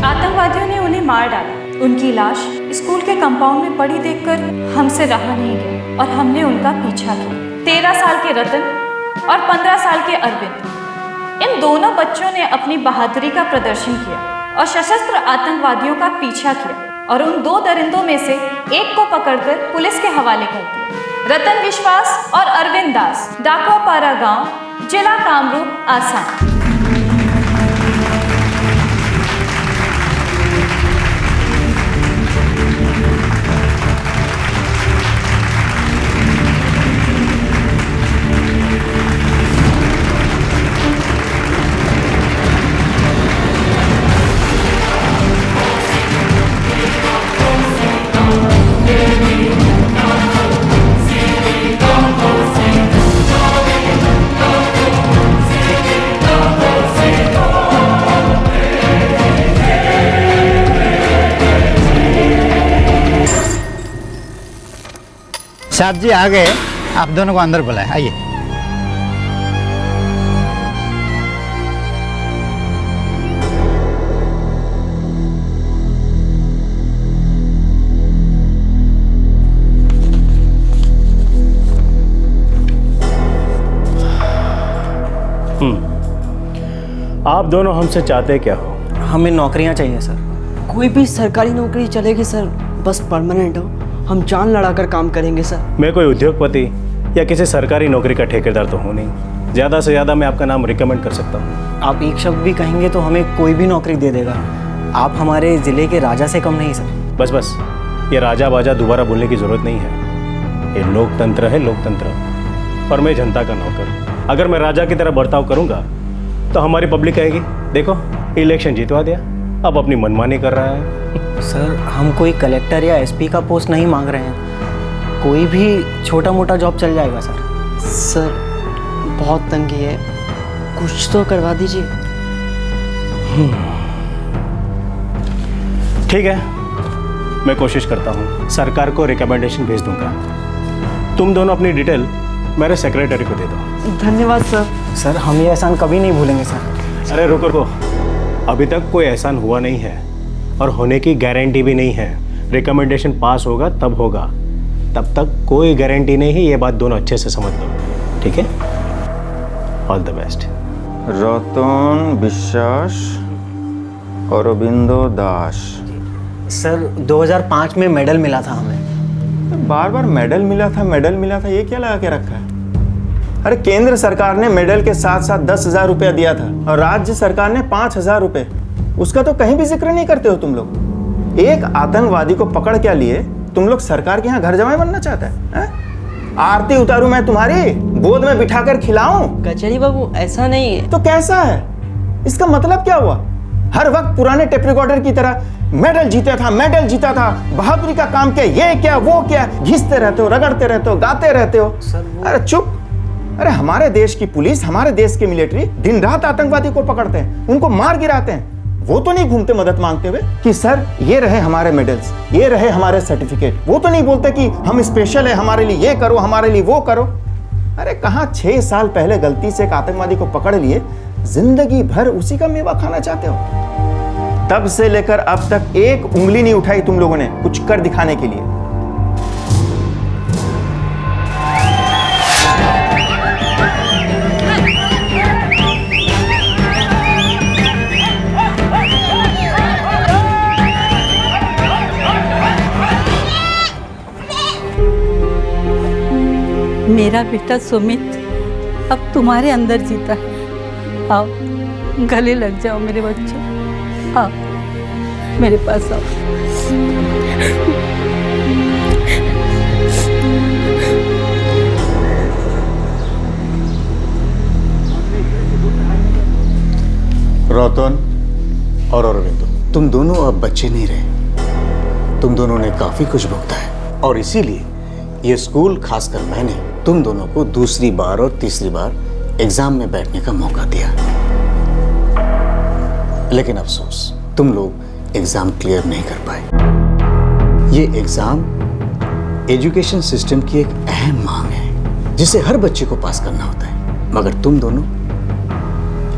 आतंकवादियों ने उन्हें मार डाला। उनकी लाश स्कूल के कंपाउंड में पड़ी देखकर हमसे रहा नहीं गया और हमने उनका पीछा किया। 13 साल के रतन और 15 साल के अरविंद, इन दोनों बच्चों ने अपनी बहादुरी का प्रदर्शन किया और सशस्त्र आतंकवादियों का पीछा किया और उन 2 दरिंदों में से एक को पकड़कर पुलिस के हवाले कर दिया। रतन विश्वास और अरविंद दास, डाकुआपारा गांव, जिला कामरूप, आसाम। साहब जी आ गए, आप दोनों को अंदर बुलाए, आइए। आप दोनों हमसे चाहते क्या हो? हमें नौकरियां चाहिए सर। कोई भी सरकारी नौकरी चलेगी सर, बस परमानेंट हो। हम जान लड़ाकर काम करेंगे सर। मैं कोई उद्योगपति या किसी सरकारी नौकरी का ठेकेदार तो हूँ नहीं। ज़्यादा से ज़्यादा मैं आपका नाम रिकमेंड कर सकता हूँ। आप एक शब्द भी कहेंगे तो हमें कोई भी नौकरी दे देगा। आप हमारे ज़िले के राजा से कम नहीं सर। बस बस, ये राजा बाजा दोबारा बोलने की ज़रूरत नहीं है। ये लोकतंत्र है, लोकतंत्र, और मैं जनता का नौकर। अगर मैं राजा की तरह बर्ताव करूँगा तो हमारी पब्लिक कहेगी देखो इलेक्शन जीतवा दिया, अब अपनी मनमानी कर रहा है। सर हम कोई कलेक्टर या एसपी का पोस्ट नहीं मांग रहे हैं, कोई भी छोटा मोटा जॉब चल जाएगा सर। सर बहुत तंगी है, कुछ तो करवा दीजिए। ठीक है, मैं कोशिश करता हूँ, सरकार को रिकमेंडेशन भेज दूंगा। तुम दोनों अपनी डिटेल मेरे सेक्रेटरी को दे दो। धन्यवाद सर। सर हम ये एहसान कभी नहीं भूलेंगे सर। अरे रुको रुको, अभी तक कोई एहसान हुआ नहीं है और होने की गारंटी भी नहीं है। रिकमेंडेशन पास होगा तब होगा, तब तक कोई गारंटी नहीं है। ये बात दोनों अच्छे से समझ लो, ठीक है? All the best. रतन विश्वास, अरविंदो दास। सर 2005 में मेडल मिला था हमें। बार बार मेडल मिला था, ये क्या लगा के रखा है? अरे केंद्र सरकार ने मेडल के साथ साथ 10,000 रुपया दिया था और राज्य सरकार ने 5,000 रुपये। उसका तो कहीं भी जिक्र नहीं करते हो तुम लोग। एक आतंकवादी को पकड़ क्या लिए तुम लोग सरकार के यहाँ घर जमाई बनना चाहता है? आरती उतारूं मैं तुम्हारी, गोद में बिठाकर खिलाऊं? कचहरी बाबू ऐसा नहीं है। तो कैसा है? इसका मतलब क्या हुआ? हर वक्त पुराने टेप रिकॉर्डर की तरह मेडल जीता था, बहादुरी का काम किया, ये क्या वो क्या, घिसते रहते हो, रगड़ते रहते हो, गाते रहते हो। अरे चुप। अरे हमारे देश की पुलिस, हमारे देश की मिलिट्री दिन रात आतंकवादी को पकड़ते हैं, उनको मार गिराते हैं। वो तो नहीं घूमते मदद मांगते हुए कि सर ये रहे हमारे मेडल्स, ये रहे हमारे सर्टिफिकेट। वो तो नहीं बोलते कि हम स्पेशल है, हमारे लिए ये करो, हमारे लिए वो करो। अरे कहाँ 6 साल पहले गलती से एक आतंकवादी को पकड़ लिए, जिंदगी भर उसी का मेवा खाना चाहते हो? तब से लेकर अब तक एक उंगली नहीं उठाई तुम लोगों ने कुछ कर दिखाने के लिए। मेरा बेटा सुमित अब तुम्हारे अंदर जीता है। आओ गले लग जाओ मेरे बच्चों, आओ मेरे पास आओ। रतन और अरविंदो, तुम दोनों अब बच्चे नहीं रहे। तुम दोनों ने काफी कुछ भुगता है और इसीलिए ये स्कूल, खासकर मैंने तुम दोनों को दूसरी बार और तीसरी बार एग्जाम में बैठने का मौका दिया। लेकिन अफसोस, तुम लोग एग्जाम क्लियर नहीं कर पाए। ये एग्जाम एजुकेशन सिस्टम की एक अहम मांग है जिसे हर बच्चे को पास करना होता है, मगर तुम दोनों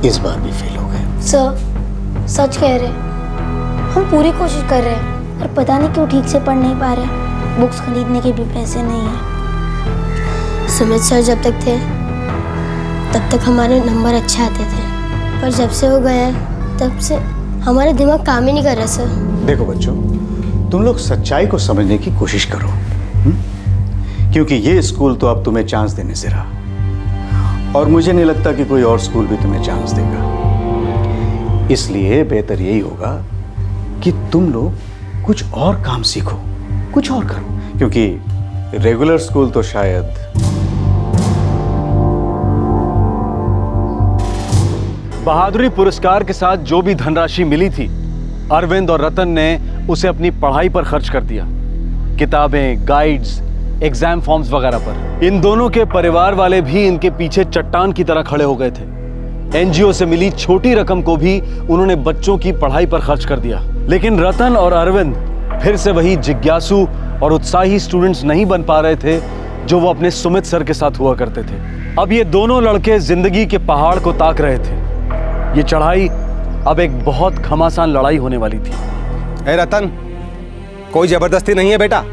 इस बार भी फेल हो गए। सर सच कह रहे हैं, हम पूरी कोशिश कर रहे हैं पर पता नहीं क्यों ठीक से पढ़ नहीं पा रहे। बुक्स खरीदने के भी पैसे नहीं हैं। सुमित सर जब तक थे तब तक हमारे नंबर अच्छे आते थे, पर जब से वो गया तब से हमारा दिमाग काम ही नहीं कर रहा सर। देखो बच्चों, तुम लोग सच्चाई को समझने की कोशिश करो। क्योंकि ये स्कूल तो अब तुम्हें चांस देने से रहा और मुझे नहीं लगता कि कोई और स्कूल भी तुम्हें चांस देगा। इसलिए बेहतर यही होगा कि तुम लोग कुछ और काम सीखो, कुछ और करो, क्योंकि रेगुलर स्कूल तो शायद बहादुरी पुरस्कार के साथ जो भी धनराशि मिली थी, अरविंद और रतन ने उसे अपनी पढ़ाई पर खर्च कर दिया, किताबें, गाइड्स, एग्जाम फॉर्म्स वगैरह पर। इन दोनों के परिवार वाले भी इनके पीछे चट्टान की तरह खड़े हो गए थे। एनजीओ से मिली छोटी रकम को भी उन्होंने बच्चों की पढ़ाई पर खर्च कर दिया। लेकिन रतन और अरविंद फिर से वही जिज्ञासु और उत्साही स्टूडेंट्स नहीं बन पा रहे थे जो वो अपने सुमित सर के साथ हुआ करते थे। अब ये दोनों लड़के जिंदगी के पहाड़ को ताक रहे थे। ये चढ़ाई अब एक बहुत घमासान लड़ाई होने वाली थी। ए रतन, कोई जबरदस्ती नहीं है बेटा,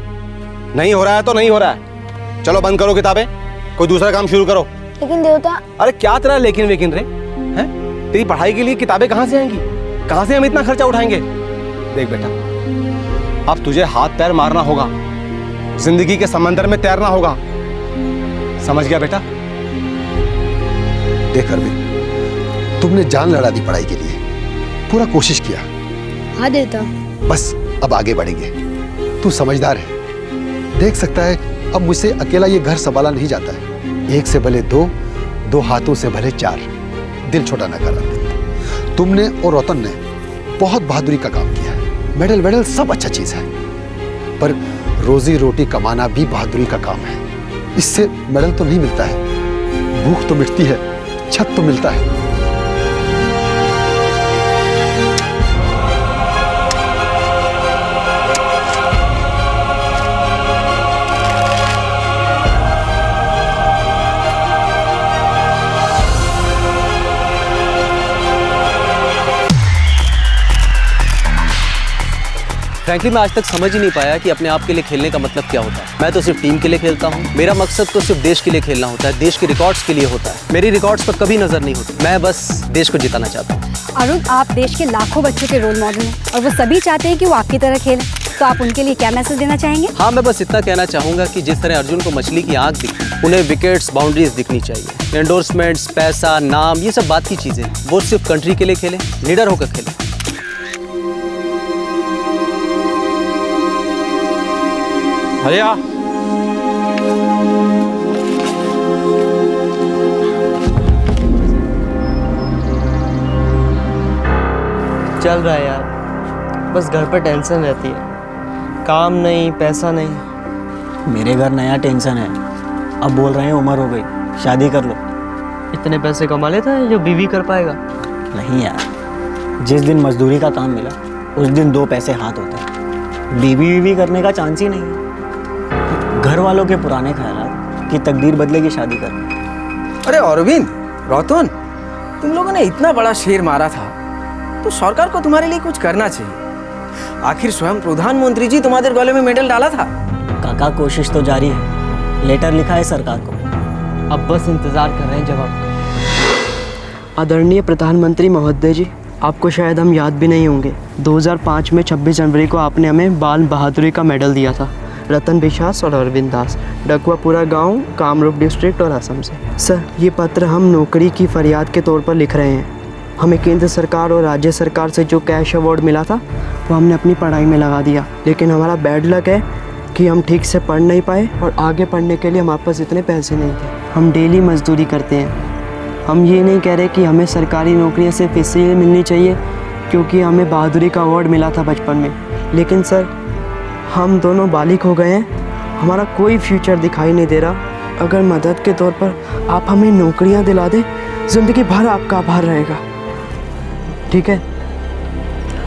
नहीं हो रहा है तो नहीं हो रहा है। चलो बंद करो किताबें, कोई दूसरा काम शुरू करो। लेकिन देवता। अरे क्या तेरा लेकिन वेकिन रे हैं? तेरी पढ़ाई के लिए किताबें कहाँ से आएंगी? कहाँ से हम इतना खर्चा उठाएंगे? देख बेटा, अब तुझे हाथ पैर मारना होगा, जिंदगी के समंदर में तैरना होगा, समझ गया बेटा? देख अरविंद, तुमने जान लड़ा दी पढ़ाई के लिए, पूरा कोशिश किया। हाँ देवता। बस अब आगे बढ़ेंगे। तू समझदार है, देख सकता है अब मुझसे अकेला ये घर संभाला नहीं जाता है। एक से भले दो, दो हाथों से भले चार। दिल छोटा न कर अरविंद। तुमने और रतन ने बहुत बहादुरी का काम किया है। मेडल वेडल सब अच्छा चीज है, पर रोजी रोटी कमाना भी बहादुरी का काम है। इससे मेडल तो नहीं मिलता है, भूख तो मिटती है, छत तो मिलता है। फ्रैंकली मैं आज तक समझ ही नहीं पाया कि अपने आप के लिए खेलने का मतलब क्या होता है। मैं तो सिर्फ टीम के लिए खेलता हूँ। मेरा मकसद तो सिर्फ देश के लिए खेलना होता है, देश के रिकॉर्ड्स के लिए होता है। मेरी रिकॉर्ड्स पर कभी नजर नहीं होती। मैं बस देश को जिताना चाहता हूँ। अरुण, आप देश के लाखों बच्चों के रोल मॉडल हैं और वो सभी चाहते हैं कि वो आपकी तरह खेलें, तो आप उनके लिए क्या मैसेज देना चाहेंगे? हाँ, मैं बस इतना कहना चाहूँगा कि जिस तरह अर्जुन को मछली की आँख दिखी, उन्हें विकेट्स, बाउंड्रीज दिखनी चाहिए। एंडोर्समेंट्स, पैसा, नाम, ये सब बात की चीज़ें, वो सिर्फ कंट्री के लिए खेलें, लीडर होकर खेलें। भैया चल रहा है यार, बस घर पर टेंशन रहती है, काम नहीं, पैसा नहीं। मेरे घर नया टेंशन है। अब बोल रहे हैं उम्र हो गई, शादी कर लो। इतने पैसे कमा लेता है जो बीवी कर पाएगा? नहीं यार, जिस दिन मजदूरी का काम मिला उस दिन दो पैसे हाथ होते हैं। बीवी करने का चांस ही नहीं है। घर वालों के पुराने ख्यालात कि तकदीर बदलेगी शादी करना। अरे अरविंद, रतन, तुम लोगों ने इतना बड़ा शेर मारा था तो सरकार को तुम्हारे लिए कुछ करना चाहिए। आखिर स्वयं प्रधानमंत्री जी तुम्हारे गले में मेडल डाला था। काका, कोशिश तो जारी है, लेटर लिखा है सरकार को, अब बस इंतजार कर रहे हैं जवाब। आदरणीय प्रधानमंत्री महोदय जी, आपको शायद हम याद भी नहीं होंगे, 2005 में 26 जनवरी को आपने हमें बाल बहादुरी का मेडल दिया था। रतन विश्वास और अरविंद दास, डकवापुरा गांव, कामरूप डिस्ट्रिक्ट और असम से। सर, ये पत्र हम नौकरी की फरियाद के तौर पर लिख रहे हैं। हमें केंद्र सरकार और राज्य सरकार से जो कैश अवार्ड मिला था वो हमने अपनी पढ़ाई में लगा दिया, लेकिन हमारा बैड लक है कि हम ठीक से पढ़ नहीं पाए और आगे पढ़ने के लिए हमारे पास इतने पैसे नहीं थे। हम डेली मजदूरी करते हैं। हम ये नहीं कह रहे कि हमें सरकारी नौकरियाँ सिर्फ इसलिए मिलनी चाहिए क्योंकि हमें बहादुरी का अवार्ड मिला था बचपन में, लेकिन सर हम दोनों बालिग हो गए हैं, हमारा कोई फ्यूचर दिखाई नहीं दे रहा। अगर मदद के तौर पर आप हमें नौकरियां दिला दें, ज़िंदगी भर आपका आभार रहेगा। ठीक है?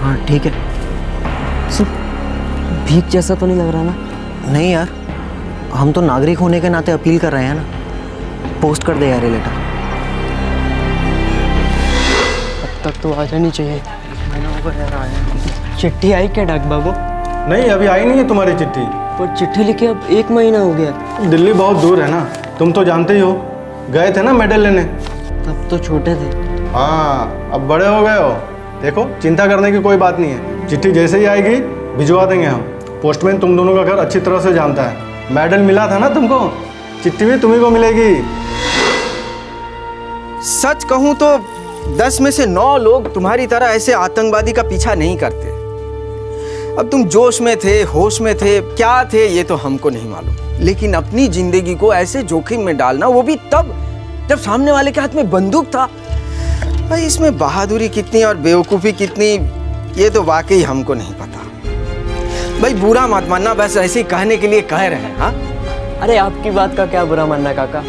हाँ ठीक है। भीख जैसा तो नहीं लग रहा ना? नहीं यार, हम तो नागरिक होने के नाते अपील कर रहे हैं ना। पोस्ट कर दे यार ये लेटर। अब तक तो आ जानी चाहिए। चिट्ठी आई क्या डाक बाबू? नहीं, अभी आई नहीं है तुम्हारी चिट्ठी। पर चिट्ठी लिखे अब 1 महीना हो गया। दिल्ली बहुत दूर है ना, तुम तो जानते ही हो। गए थे ना मेडल लेने। तब तो छोटे थे। हाँ, अब बड़े हो गए हो। देखो, चिंता करने की कोई बात नहीं है। चिट्ठी जैसे ही आएगी भिजवा देंगे हम। पोस्टमैन तुम दोनों का घर अच्छी तरह से जानता है। मेडल मिला था ना तुमको, चिट्ठी भी तुम्ही को मिलेगी। सच कहूं तो 10 में से 9 लोग तुम्हारी तरह ऐसे आतंकवादी का पीछा नहीं करते। अब तुम जोश में थे, होश में थे, क्या थे ये तो हमको नहीं मालूम, लेकिन अपनी जिंदगी को ऐसे जोखिम में डालना, वो भी तब जब सामने वाले के हाथ में बंदूक था, भाई इसमें बहादुरी कितनी और बेवकूफ़ी कितनी ये तो वाकई हमको नहीं पता। भाई बुरा मत मानना, बस ऐसे ही कहने के लिए कह रहे हैं। हाँ अरे आपकी बात का क्या बुरा मानना काका,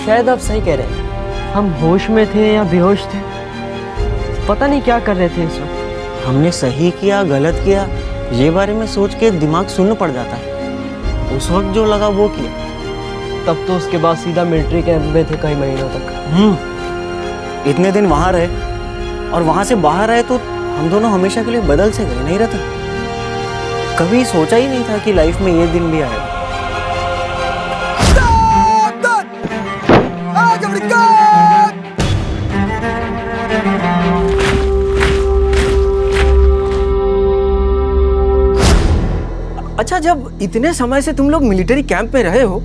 शायद आप सही कह रहे हैं। हम होश में थे या बेहोश थे, पता नहीं क्या कर रहे थे इस वक्त। हमने सही किया गलत किया ये बारे में सोच के दिमाग सुन्न पड़ जाता है। उस वक्त जो लगा वो किया। तब तो उसके बाद सीधा मिलिट्री कैंप में थे कई महीनों तक। इतने दिन वहां रहे और वहां से बाहर आए तो हम दोनों हमेशा के लिए बदल से गए। नहीं रहता, कभी सोचा ही नहीं था कि लाइफ में ये दिन भी आएगा। अच्छा, जब इतने समय से तुम लोग मिलिट्री कैंप में रहे हो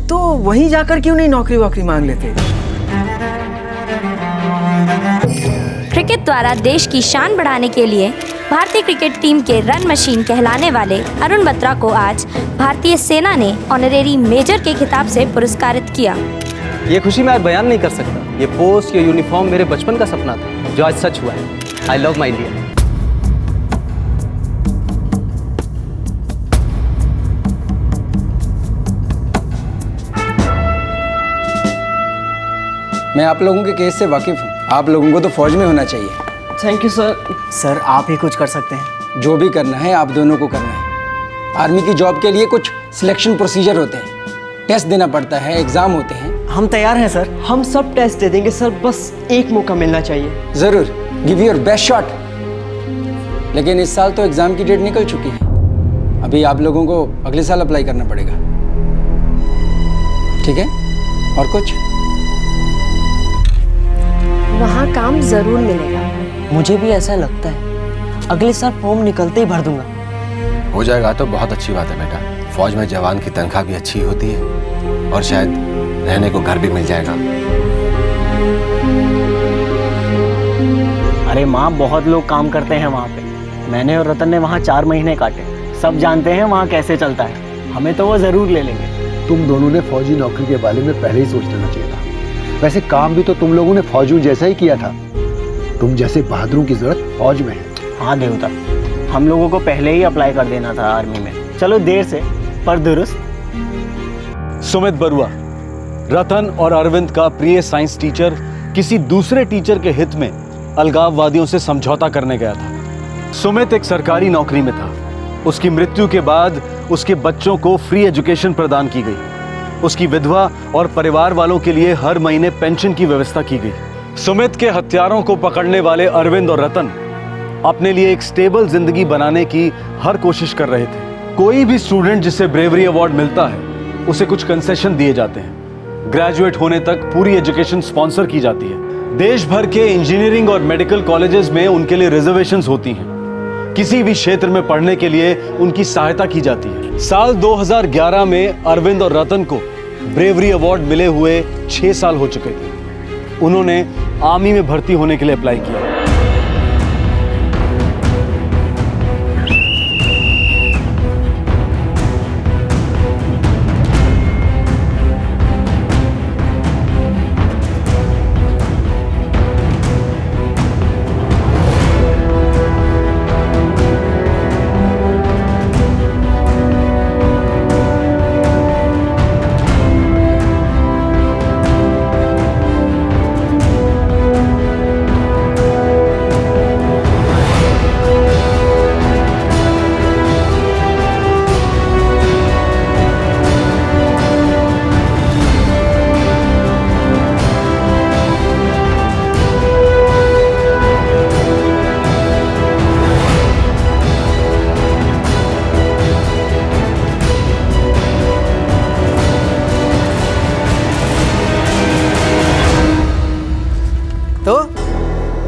तो वहीं जाकर क्यों नहीं नौकरी वोकरी मांग लेते? क्रिकेट द्वारा देश की शान बढ़ाने के लिए भारतीय क्रिकेट टीम के रन मशीन कहलाने वाले अरुण बत्रा को आज भारतीय सेना ने ऑनरेरी मेजर के खिताब से पुरस्कारित किया। ये खुशी मैं आज बयान नहीं कर सकता। ये पोस्ट, ये यूनिफॉर्म मेरे बचपन का सपना था जो आज सच हुआ है। I love my India. मैं आप लोगों के केस से वाकिफ हूँ। आप लोगों को तो फौज में होना चाहिए। Thank you sir. सर आप ही कुछ कर सकते हैं। जो भी करना है आप दोनों को करना है। आर्मी की जॉब के लिए कुछ सिलेक्शन प्रोसीजर होते हैं, टेस्ट देना पड़ता है, एग्जाम होते हैं। हम तैयार हैं सर। हम सब टेस्ट दे देंगे सर, बस एक मौका मिलना चाहिए। जरूर, गिव योर बेस्ट शॉट। लेकिन इस साल तो एग्जाम की डेट निकल चुकी है। अभी आप लोगों को अगले साल अप्लाई करना पड़ेगा, ठीक है? और कुछ? वहाँ काम जरूर मिलेगा। मुझे भी ऐसा लगता है। अगले साल फॉर्म निकलते ही भर दूंगा। हो जाएगा तो बहुत अच्छी बात है बेटा। फौज में जवान की तनख्वाह भी अच्छी होती है और शायद रहने को घर भी मिल जाएगा। अरे माँ, बहुत लोग काम करते हैं वहाँ पे। मैंने और रतन ने वहाँ 4 महीने काटे। सब जानते हैं वहाँ कैसे चलता है। हमें तो वो जरूर ले लेंगे। तुम दोनों ने फौजी नौकरी के बारे में पहले ही सोच लेना चाहिए था। वैसे काम भी तो तुम लोगों ने फौजियों जैसा ही किया था। तुम जैसे बहादुरों की जरूरत फौज में है। हाँ देवता, हम लोगों को पहले ही अप्लाई कर देना था आर्मी में। चलो देर से पर दुरुस्त। सुमित बरुआ, रतन और अरविंद का प्रिय साइंस टीचर किसी दूसरे टीचर के हित में अलगाववादियों से समझौता करने गया था। सुमित एक सरकारी नौकरी में था। उसकी मृत्यु के बाद उसके बच्चों को फ्री एजुकेशन प्रदान की गई। उसकी विधवा और परिवार वालों के लिए हर महीने पेंशन की व्यवस्था की गई। सुमित के हत्यारों को पकड़ने वाले अरविंद और रतन अपने लिए एक स्टेबल जिंदगी बनाने की हर कोशिश कर रहे थे। कोई भी स्टूडेंट जिसे ब्रेवरी अवार्ड मिलता है उसे कुछ कंसेशन दिए जाते हैं। ग्रेजुएट होने तक पूरी एजुकेशन स्पॉन्सर की जाती है। देश भर के इंजीनियरिंग और मेडिकल कॉलेजेस में उनके लिए रिजर्वेशंस होती हैं। किसी भी क्षेत्र में पढ़ने के लिए उनकी सहायता की जाती है। साल 2011 में अरविंद और रतन को ब्रेवरी अवार्ड मिले हुए 6 साल हो चुके थे। उन्होंने आर्मी में भर्ती होने के लिए अप्लाई किया।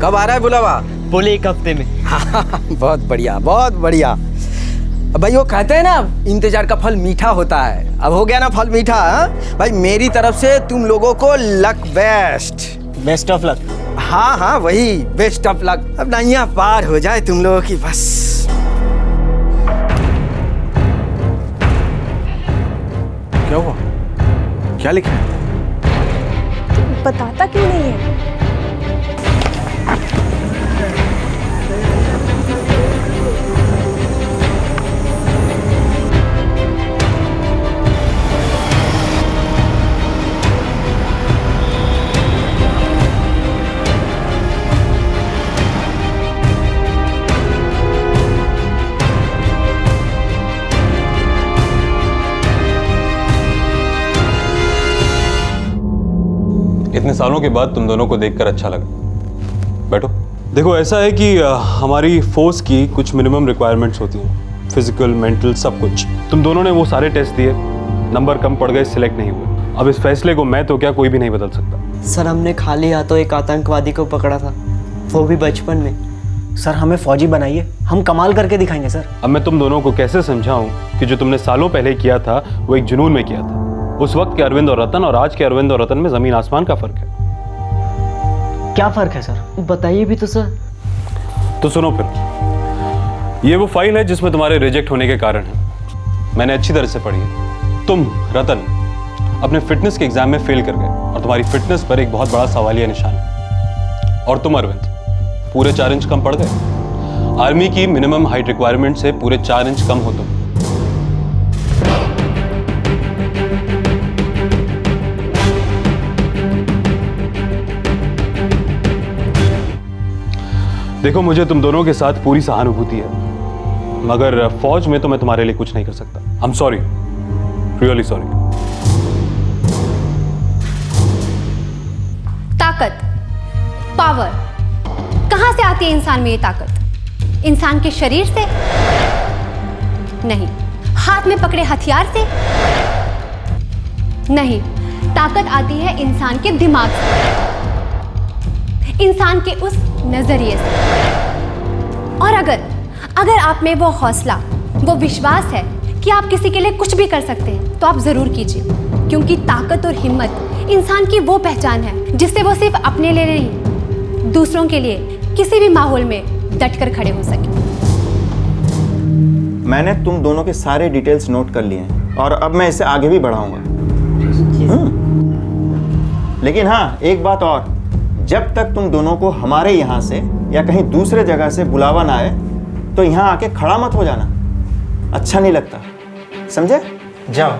कब आ रहा है बुलावा? बोले 1 हफ्ते में। बहुत बढ़िया, बहुत बढ़िया। भाई वो कहते हैं ना, इंतजार का फल मीठा होता है। अब हो गया ना फल मीठा। भाई मेरी तरफ से तुम लोगों को luck best. Best of luck. हाँ हाँ वही बेस्ट ऑफ लक। अब नैया पार हो जाए तुम लोगों की बस। क्या हुआ? क्या लिखा है? बताता क्यों नहीं है? इतने सालों के बाद तुम दोनों को देखकर अच्छा लगा। बैठो। देखो ऐसा है कि हमारी फोर्स की कुछ मिनिमम रिक्वायरमेंट्स होती हैं, फिजिकल, मेंटल, सब कुछ। तुम दोनों ने वो सारे टेस्ट दिए, नंबर कम पड़ गए, सिलेक्ट नहीं हुए। अब इस फैसले को मैं तो क्या कोई भी नहीं बदल सकता। सर हमने खाली हाथों एक आतंकवादी को पकड़ा था, वो भी बचपन में। सर हमें फौजी बनाइए, हम कमाल करके दिखाएंगे सर। अब मैं तुम दोनों को कैसे समझाऊं कि जो तुमने सालों पहले किया था वो एक जुनून में किया था। उस वक्त के अरविंद और रतन और आज के अरविंद और रतन में जमीन आसमान का फर्क है। क्या फर्क है सर? बताइए भी तो सर। तो सुनो फिर, ये वो फाइल है जिसमें तुम्हारे रिजेक्ट होने के कारण है। मैंने अच्छी तरह से पढ़ी है। तुम रतन अपने फिटनेस के एग्जाम में फेल कर गए और तुम्हारी फिटनेस पर एक बहुत बड़ा सवालिया निशान है। और तुम अरविंद पूरे 4 इंच कम पड़ गए। आर्मी की मिनिमम हाइट रिक्वायरमेंट से पूरे 4 इंच कम हो तुम। देखो मुझे तुम दोनों के साथ पूरी सहानुभूति है, मगर फौज में तो मैं तुम्हारे लिए कुछ नहीं कर सकता। I am sorry, really sorry. ताकत, पावर, कहां से आती है इंसान में ये ताकत? इंसान के शरीर से? नहीं। हाथ में पकड़े हथियार से? नहीं। ताकत आती है इंसान के दिमाग से, इंसान के उस नजरिए से। और अगर आप में वो हौसला, वो विश्वास है कि आप किसी के लिए कुछ भी कर सकते हैं, तो आप जरूर कीजिए। क्योंकि ताकत और हिम्मत इंसान की वो पहचान है जिससे वो सिर्फ अपने लिए नहीं, दूसरों के लिए किसी भी माहौल में डटकर खड़े हो सके। मैंने तुम दोनों के सारे डिटेल्स नोट कर लिए हैं और अब मैं इसे आगे भी बढ़ाऊंगा। लेकिन हाँ, एक बात और, जब तक तुम दोनों को हमारे यहाँ से या कहीं दूसरे जगह से बुलावा ना आए तो यहाँ आके खड़ा मत हो जाना, अच्छा नहीं लगता, समझे? जाओ।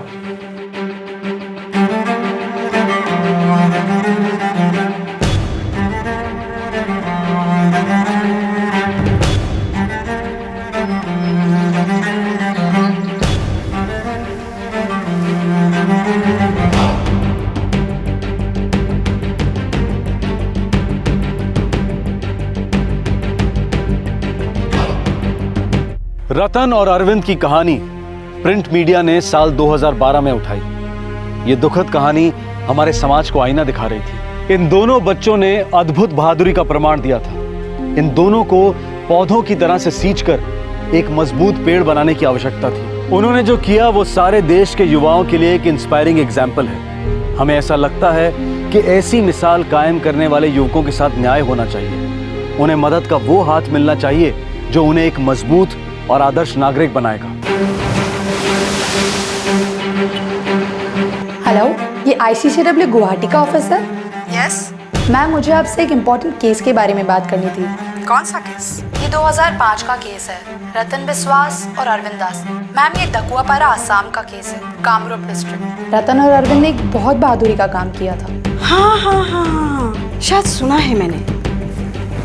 रतन और अरविंद की कहानी प्रिंट मीडिया ने साल 2012 में उठाई। ये दुखद कहानी हमारे समाज को आईना दिखा रही थी। इन दोनों बच्चों ने अद्भुत बहादुरी का प्रमाण दिया था। इन दोनों को पौधों की तरह से सींचकर एक मजबूत पेड़ बनाने की आवश्यकता थी। उन्होंने जो किया वो सारे देश के युवाओं के लिए एक इंस्पायरिंग एग्जाम्पल है। हमें ऐसा लगता है कि ऐसी मिसाल कायम करने वाले युवकों के साथ न्याय होना चाहिए। उन्हें मदद का वो हाथ मिलना चाहिए जो उन्हें एक मजबूत और आदर्श नागरिक बनाएगा। हेलो, ये ICCW गुवाहाटी का ऑफिस है? यस मैम, मुझे आपसे एक इम्पोर्टेंट केस के बारे में बात करनी थी। कौन सा केस? ये 2005 का केस है, रतन बिस्वास और अरविंद दास। मैम ये दकुआपारा आसाम का केस है, कामरूप डिस्ट्रिक्ट। रतन और अरविंद ने एक बहुत बहादुरी का काम किया था। हाँ, शायद सुना है मैंने।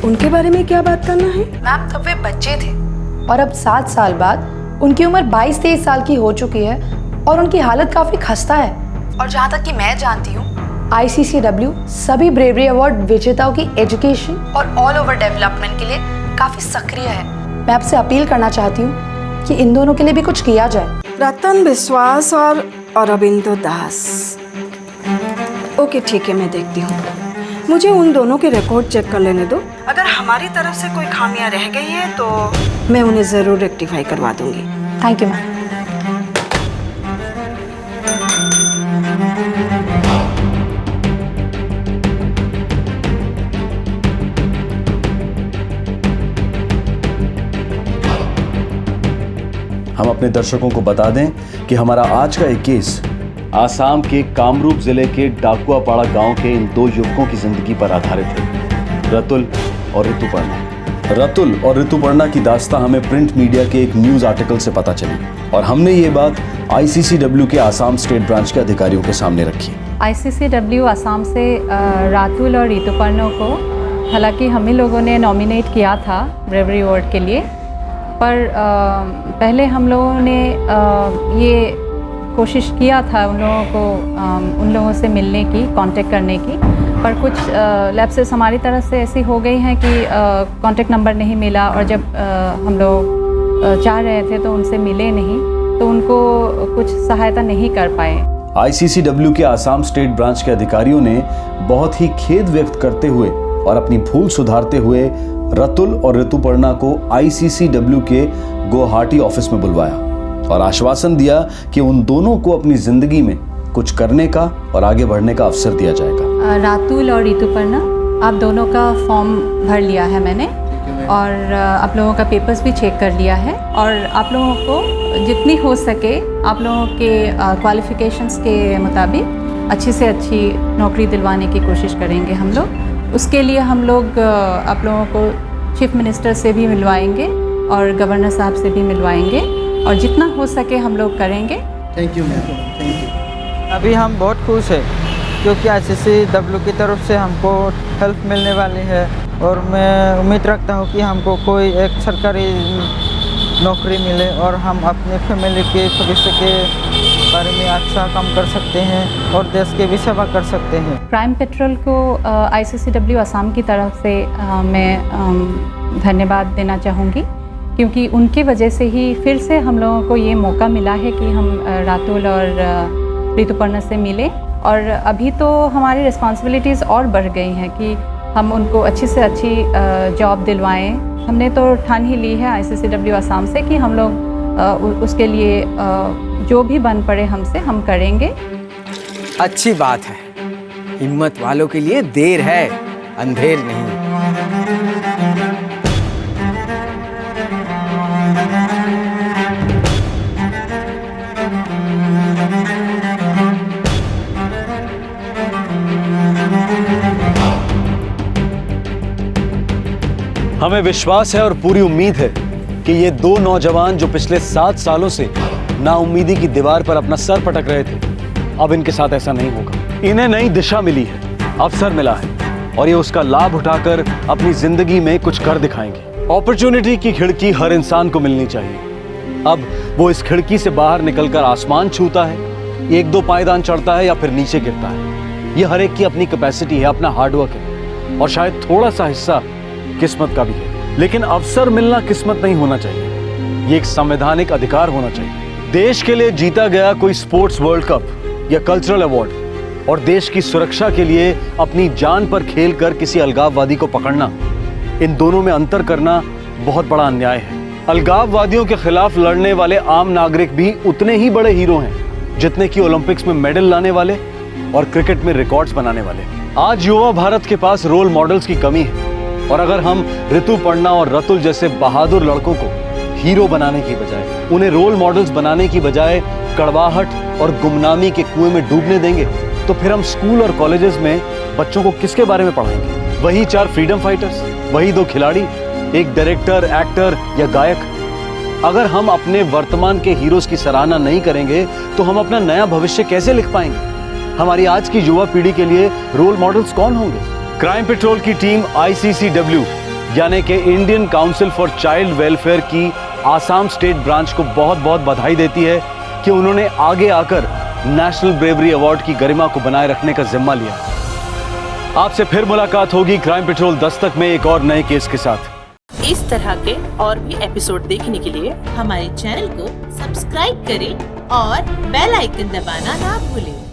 उनके बारे में क्या बात करना है? मैम तब वे बच्चे थे और अब 7 साल बाद उनकी उम्र 22-23 साल की हो चुकी है और उनकी हालत काफी खस्ता है। और जहाँ तक कि मैं जानती हूँ, ICCW सभी ब्रेवरी अवार्ड विजेताओं की एजुकेशन और ऑल ओवर डेवलपमेंट के लिए काफी सक्रिय है। मैं आपसे अपील करना चाहती हूँ कि इन दोनों के लिए भी कुछ किया जाए। रतन बिस्वास और अरविंदो दास। ओके ठीक है, मैं देखती हूँ। मुझे उन दोनों के रिकॉर्ड चेक कर लेने दो। अगर हमारी तरफ से कोई खामियां रह गई है तो मैं उन्हें जरूर रेक्टिफाई करवा दूंगी। Thank you ma'am. हम अपने दर्शकों को बता दें कि हमारा आज का एक केस आसाम के कामरूप जिले के डाकुआपाड़ा गांव के इन दो युवकों की जिंदगी पर आधारित है, रतुल और ऋतुपर्णा। रतुल और ऋतुपर्णा की दास्तां हमें प्रिंट मीडिया के एक न्यूज आर्टिकल से पता चली और हमने ये बात ICCW के आसाम स्टेट ब्रांच के अधिकारियों के सामने रखी। ICCW आसाम से रातुल और ऋतुपर्णा को हालांकि हम ही लोगों ने नॉमिनेट किया था ब्रेवरी अवार्ड के लिए, पर पहले हम लोगों ने ये कोशिश किया था उन लोगों से मिलने की, कांटेक्ट करने की, पर कुछ लैप्सेस हमारी तरफ से ऐसी हो गई हैं कि कांटेक्ट नंबर नहीं मिला और जब हम लोग चाह रहे थे तो उनसे मिले नहीं, तो उनको कुछ सहायता नहीं कर पाए। ICCW के आसाम स्टेट ब्रांच के अधिकारियों ने बहुत ही खेद व्यक्त करते हुए और अपनी भूल सुधारते हुए रतुल और ऋतुपर्णा को ICCW के गुवाहाटी ऑफिस में बुलवाया और आश्वासन दिया कि उन दोनों को अपनी जिंदगी में कुछ करने का और आगे बढ़ने का अवसर दिया जाएगा। रातुल और ऋतुपर्णा, आप दोनों का फॉर्म भर लिया है मैंने और आप लोगों का पेपर्स भी चेक कर लिया है और आप लोगों को जितनी हो सके आप लोगों के क्वालिफिकेशंस के मुताबिक अच्छी से अच्छी नौकरी दिलवाने की कोशिश करेंगे हम लोग। उसके लिए हम लोग आप लोगों को चीफ मिनिस्टर से भी मिलवाएंगे और गवर्नर साहब से भी मिलवाएंगे और जितना हो सके हम लोग करेंगे। Thank you ma'am, thank you. अभी हम बहुत खुश हैं क्योंकि ICCW की तरफ से हमको हेल्प मिलने वाली है और मैं उम्मीद रखता हूँ कि हमको कोई एक सरकारी नौकरी मिले और हम अपने फैमिली के भविष्य के बारे में अच्छा काम कर सकते हैं और देश की भी सेवा कर सकते हैं। क्राइम पेट्रोल को ICCW आसाम की तरफ से मैं धन्यवाद देना चाहूँगी क्योंकि उनकी वजह से ही फिर से हम लोगों को ये मौका मिला है कि हम रातुल और ऋतुपर्णा से मिले और अभी तो हमारी रिस्पॉन्सिबिलिटीज़ और बढ़ गई हैं कि हम उनको अच्छी से अच्छी जॉब दिलवाएं। हमने तो ठान ही ली है ICCW आसाम से कि हम लोग उसके लिए जो भी बन पड़े हमसे हम करेंगे। अच्छी बात है, हिम्मत वालों के लिए देर है, अंधेर नहीं। हमें विश्वास है और पूरी उम्मीद है कि ये दो नौजवान जो पिछले 7 सालों से नाउम्मीदी की दीवार पर अपना सर पटक रहे थे, अब इनके साथ ऐसा नहीं होगा। इन्हें नई दिशा मिली है, अवसर मिला है और ये उसका लाभ उठाकर अपनी जिंदगी में कुछ कर दिखाएंगे। अपॉर्चुनिटी की खिड़की हर इंसान को मिलनी चाहिए। अब वो इस खिड़की से बाहर निकलकर आसमान छूता है, 1-2 पायदान चढ़ता है या फिर नीचे गिरता है। ये हर एक की अपनी कैपेसिटी है, अपना हार्डवर्क है और शायद थोड़ा सा हिस्सा किस्मत का भी है। लेकिन अवसर मिलना किस्मत नहीं होना चाहिए, ये एक संवैधानिक अधिकार होना चाहिए। देश के लिए जीता गया कोई स्पोर्ट्स वर्ल्ड कप या कल्चरल अवार्ड और देश की सुरक्षा के लिए अपनी जान पर खेलकर किसी अलगाववादी को पकड़ना, इन दोनों में अंतर करना बहुत बड़ा अन्याय है। अलगाववादियों के खिलाफ लड़ने वाले आम नागरिक भी उतने ही बड़े हीरो हैं जितने कि ओलंपिक्स में मेडल लाने वाले और क्रिकेट में रिकॉर्ड्स बनाने वाले। आज युवा भारत के पास रोल मॉडल्स की कमी है और अगर हम ऋतुपर्णा और रतुल जैसे बहादुर लड़कों को हीरो बनाने की बजाय, उन्हें रोल मॉडल्स बनाने की बजाय कड़वाहट और गुमनामी के कुएं में डूबने देंगे तो फिर हम स्कूल और कॉलेजेस में बच्चों को किसके बारे में पढ़ाएंगे? वही 4 फ्रीडम फाइटर्स, वही 2 खिलाड़ी, एक डायरेक्टर, एक्टर या गायक। अगर हम अपने वर्तमान के हीरोज की सराहना नहीं करेंगे तो हम अपना नया भविष्य कैसे लिख पाएंगे? हमारी आज की युवा पीढ़ी के लिए रोल मॉडल्स कौन होंगे? क्राइम पेट्रोल की टीम ICCW यानी कि Indian council for child welfare की आसाम स्टेट ब्रांच को बहुत बहुत बधाई देती है कि उन्होंने आगे आकर नेशनल ब्रेवरी अवार्ड की गरिमा को बनाए रखने का जिम्मा लिया। आपसे फिर मुलाकात होगी क्राइम पेट्रोल दस्तक में एक और नए केस के साथ। इस तरह के और भी एपिसोड देखने के लिए हमारे चैनल को सब्सक्राइब करें और बेल आइकन दबाना ना भूलें।